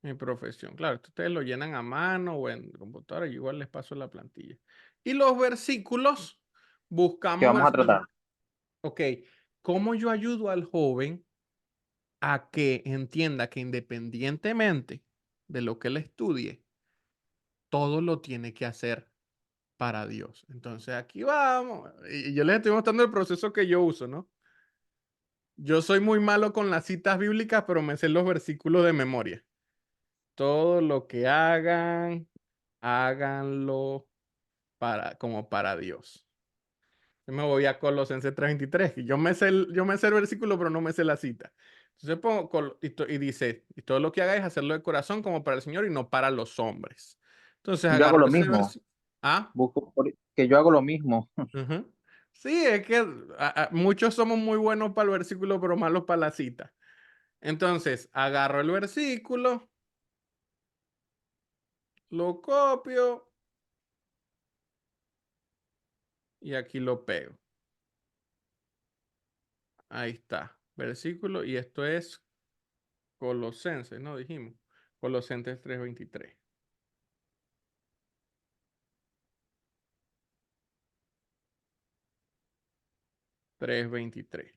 Mi profesión. Claro, esto ustedes lo llenan a mano o en computadora. Yo igual les paso la plantilla. Y los versículos, ¿Qué buscamos vamos a versículos. tratar? Ok, ¿cómo yo ayudo al joven a que entienda que independientemente de lo que él estudie, todo lo tiene que hacer para Dios? Entonces aquí vamos. Y yo les estoy mostrando el proceso que yo uso, ¿no? Yo soy muy malo con las citas bíblicas, pero me sé los versículos de memoria. Todo lo que hagan, háganlo como para Dios. Yo me voy a Colosenses 3:23. Yo me sé el versículo, pero no me sé la cita. Entonces pongo, y dice, y todo lo que hagáis, hacerlo de corazón como para el Señor y no para los hombres. Entonces Yo hago agarro lo ese mismo. versículo. Ah, Que yo hago lo mismo. ujú. Sí, es que muchos somos muy buenos para el versículo, pero malos para la cita. Entonces, agarro el versículo, lo copio y aquí lo pego. Ahí está, versículo, y esto es Colosenses, ¿no? Dijimos. Colosenses 3:23. 3:23.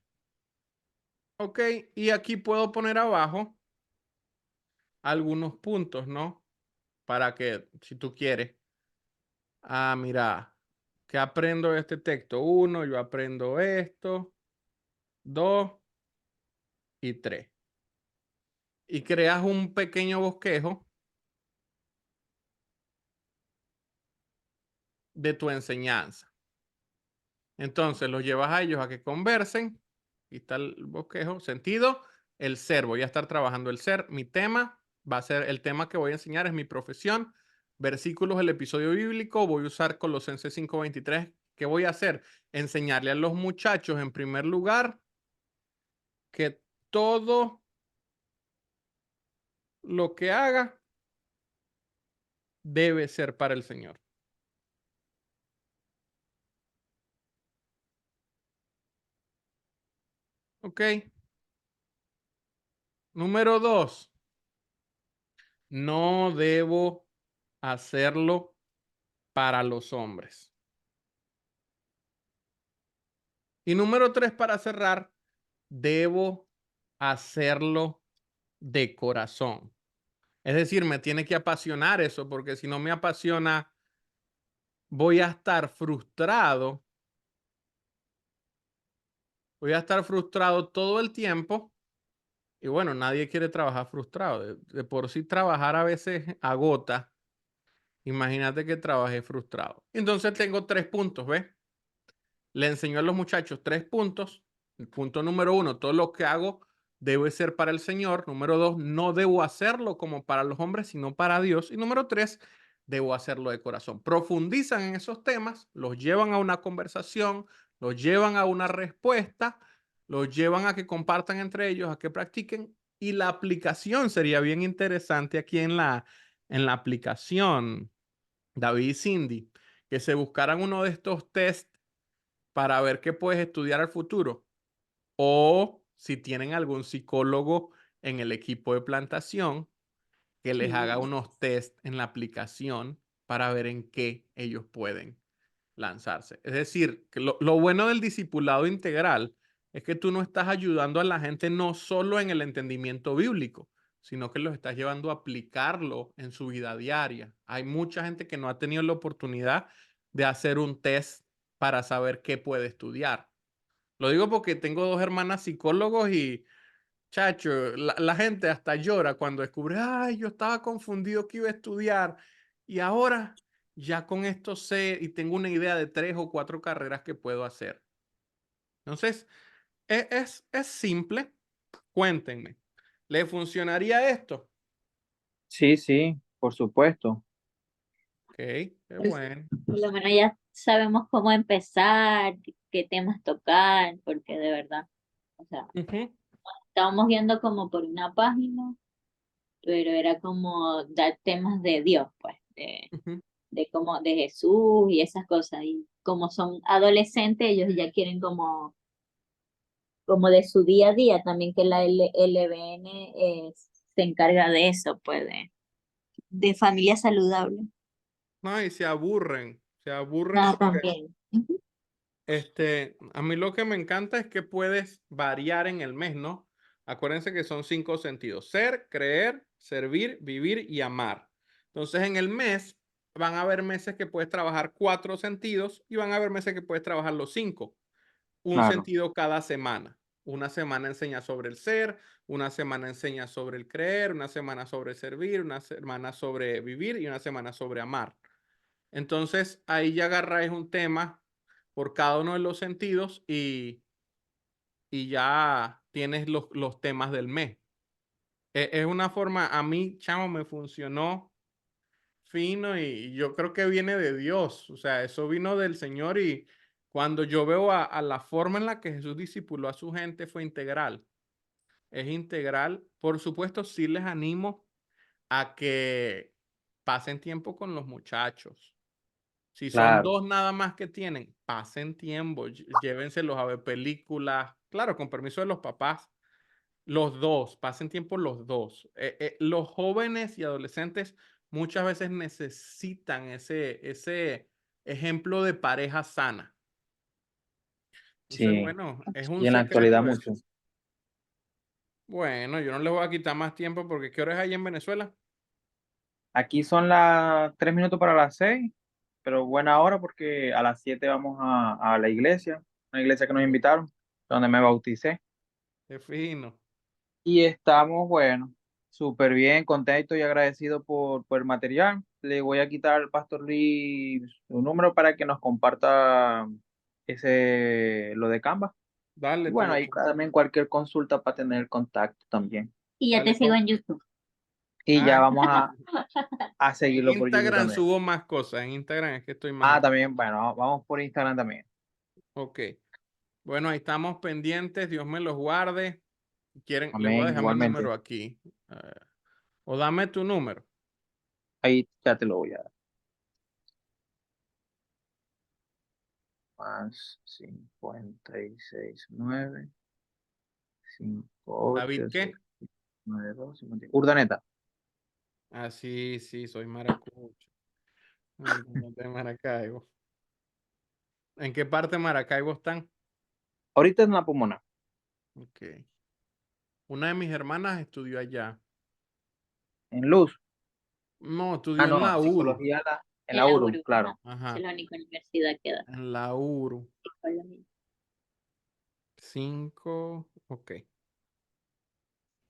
Ok, y aquí puedo poner abajo algunos puntos, ¿no? Para que, si tú quieres, mira, ¿qué aprendo de este texto? Uno, yo aprendo esto, dos y tres. y creas un pequeño bosquejo de tu enseñanza. Entonces los llevas a ellos a que conversen. Aquí está el bosquejo. Sentido, el ser. Voy a estar trabajando el ser. Mi tema va a ser el tema que voy a enseñar, es mi profesión. Versículos del episodio bíblico. Voy a usar Colosenses 5:23. ¿Qué voy a hacer? Enseñarle a los muchachos, en primer lugar, que todo lo que haga debe ser para el Señor. ¿Ok? Número 2. No debo hacerlo para los hombres. Y número 3, para cerrar, debo hacerlo de corazón. Es decir, me tiene que apasionar eso, porque si no me apasiona, voy a estar frustrado. Voy a estar frustrado todo el tiempo. Y bueno, nadie quiere trabajar frustrado. De por sí trabajar a veces agota. Imagínate que trabajé frustrado. Entonces tengo 3 puntos, ¿ves? Le enseñó a los muchachos 3 puntos. El punto número 1, todo lo que hago debe ser para el Señor. Número 2, no debo hacerlo como para los hombres, sino para Dios. Y número 3, debo hacerlo de corazón. Profundizan en esos temas, los llevan a una conversación, los llevan a una respuesta, los llevan a que compartan entre ellos, a que practiquen. Y la aplicación sería bien interesante aquí en la aplicación, David y Cindy, que se buscaran uno de estos test para ver qué puedes estudiar al futuro. O si tienen algún psicólogo en el equipo de plantación que les haga unos test en la aplicación para ver en qué ellos pueden lanzarse. Es decir, que lo bueno del discipulado integral es que tú no estás ayudando a la gente no solo en el entendimiento bíblico, sino que los estás llevando a aplicarlo en su vida diaria. Hay mucha gente que no ha tenido la oportunidad de hacer un test para saber qué puede estudiar. Lo digo porque tengo 2 hermanas psicólogos y, chacho, la gente hasta llora cuando descubre, ay, yo estaba confundido que iba a estudiar y ahora ya con esto sé y tengo una idea de 3 o 4 carreras que puedo hacer. Entonces, es simple. Cuéntenme, ¿le funcionaría esto? Sí, sí, por supuesto. Ok, qué bueno. Por lo menos ya sabemos cómo empezar, qué temas tocar, porque de verdad, o sea, Ujú, estábamos viendo como por una página, pero era como dar temas de Dios, pues, ujú. de como de Jesús y esas cosas. Y como son adolescentes, ellos ya quieren como de su día a día, también que la LBN se encarga de eso, pues, de familia saludable. No, y se aburren Ah, porque también. Ujú. a mí lo que me encanta es que puedes variar en el mes, ¿no? Acuérdense que son 5 sentidos: ser, creer, servir, vivir y amar. Entonces, en el mes van a haber meses que puedes trabajar 4 sentidos y van a haber meses que puedes trabajar los 5. Un Claro, sentido cada semana. Una semana enseña sobre el ser, una semana enseña sobre el creer, una semana sobre servir, una semana sobre vivir y una semana sobre amar. Entonces, ahí ya agarráis un tema por cada uno de los sentidos y ya tienes los temas del mes. Es una forma, a mí, chamo, me funcionó fino y yo creo que viene de Dios. O sea, eso vino del Señor y cuando yo veo a la forma en la que Jesús discipuló a su gente fue integral. Es integral. Por supuesto, sí les animo a que pasen tiempo con los muchachos. Si son claro, 2 nada más que tienen, pasen tiempo, llévenselos a ver películas, claro, con permiso de los papás, los 2, pasen tiempo los 2. Los jóvenes y adolescentes muchas veces necesitan ese ejemplo de pareja sana. Entonces, sí. bueno, es un Y en la actualidad secreto mucho. eso. Bueno, yo no les voy a quitar más tiempo porque ¿qué hora es ahí en Venezuela? Aquí son las 3 minutos para las 6, pero buena hora porque a las 7 vamos a la iglesia, una iglesia que nos invitaron, donde me bauticé. Qué fino. Y estamos, bueno. Súper bien, contento y agradecido por el material. Le voy a quitar al Pastor Luis su número para que nos comparta lo de Canva. Y Dale, te bueno, lo ahí comparto. también cualquier consulta para tener contacto también. Y ya te Dale, sigo en YouTube. Y ya Ah, vamos a en seguirlo por YouTube Instagram también. subo más cosas. En Instagram es que estoy más Ah, activo. también, bueno, vamos por Instagram también. Ok. Bueno, ahí estamos pendientes. Dios me los guarde. Si quieren, le voy a Amén, dejar mi igualmente. número aquí. O dame tu número. Ahí ya te lo voy a dar. Más 569 ¿David 58 qué? 692 50. Urdaneta. Ah, sí, sí, soy maracucho. De Maracaibo. ¿En qué parte de Maracaibo están? Ahorita es una pulmona. Ok. Una de mis hermanas estudió allá. En Luz. No, Ah, estudió en no, la URU. psicología en En la la URU, URU, claro. ajá. Es Ajá, la única universidad que da. en la URU. Con lo mismo. 5, ok.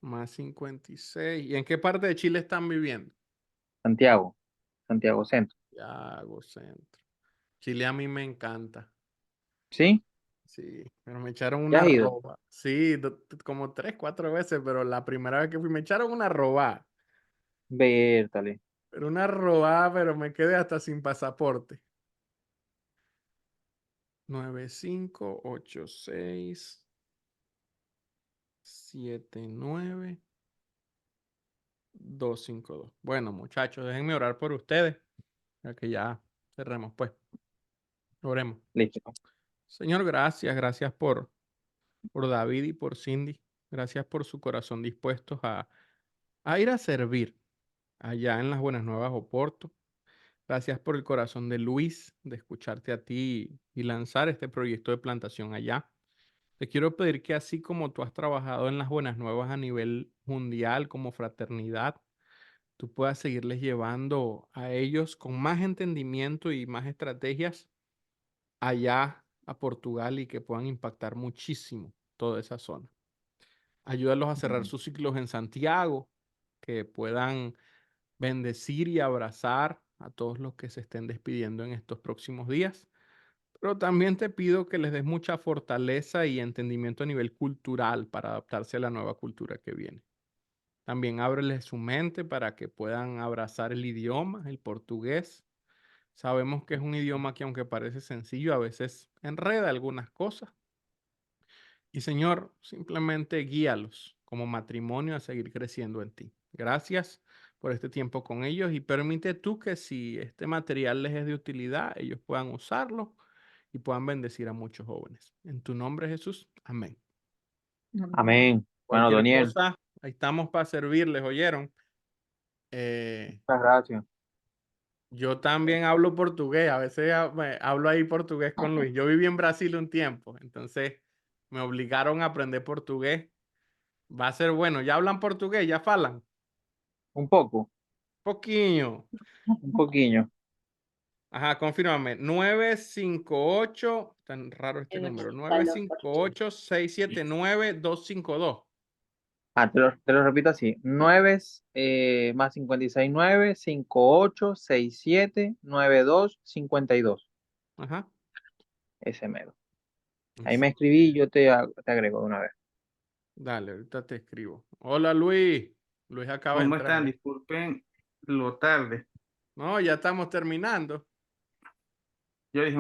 Más 56. ¿Y en qué parte de Chile están viviendo? Santiago, Santiago Centro. Santiago Centro. Chile a mí me encanta. ¿Sí? Sí, pero me echaron ¿Ya una has ido? roba. Sí, como 3, 4 veces, pero la primera vez que fui me echaron una roba. Vértale. Pero una roba, pero me quedé hasta sin pasaporte. 958679 252. Bueno, muchachos, déjenme orar por ustedes, ya que ya cerremos, pues. Oremos. Listo. Señor, gracias, gracias por David y por Cindy. Gracias por su corazón dispuestos a ir a servir allá en las Buenas Nuevas Oporto. Gracias por el corazón de Luis, de escucharte a ti y lanzar este proyecto de plantación allá. Te quiero pedir que así como tú has trabajado en las Buenas Nuevas a nivel mundial como fraternidad, tú puedas seguirles llevando a ellos con más entendimiento y más estrategias allá a Portugal y que puedan impactar muchísimo toda esa zona. Ayúdalos a cerrar sus ciclos en Santiago, que puedan bendecir y abrazar a todos los que se estén despidiendo en estos próximos días. Pero también te pido que les des mucha fortaleza y entendimiento a nivel cultural para adaptarse a la nueva cultura que viene. También ábreles su mente para que puedan abrazar el idioma, el portugués. Sabemos que es un idioma que aunque parece sencillo, a veces enreda algunas cosas. Y Señor, simplemente guíalos como matrimonio a seguir creciendo en ti. Gracias por este tiempo con ellos y permite tú que si este material les es de utilidad, ellos puedan usarlo y puedan bendecir a muchos jóvenes. En tu nombre, Jesús. Amén. Amén. Bueno, Cualquier Daniel, cosa, ahí estamos para servirles, ¿oyeron? Eh, muchas gracias. yo también hablo portugués, a veces hablo ahí portugués con Luis. Yo viví en Brasil un tiempo, entonces me obligaron a aprender portugués. Va a ser bueno. ¿Ya hablan portugués? ¿Ya falan? Un poco, Poquinho. un poquillo. Ajá, confírmame. 958, tan raro este número. Palo por Chile. 958-679-252. Ah, te lo repito así. 9 más 569 58679252. Ajá. Ese mero. Ahí me Eso. escribí y yo te agrego de una vez. Dale, ahorita te escribo. Hola, Luis. Luis acaba de ¿Cómo entrar. están? Disculpen lo tarde. No, ya estamos terminando. Yo dije,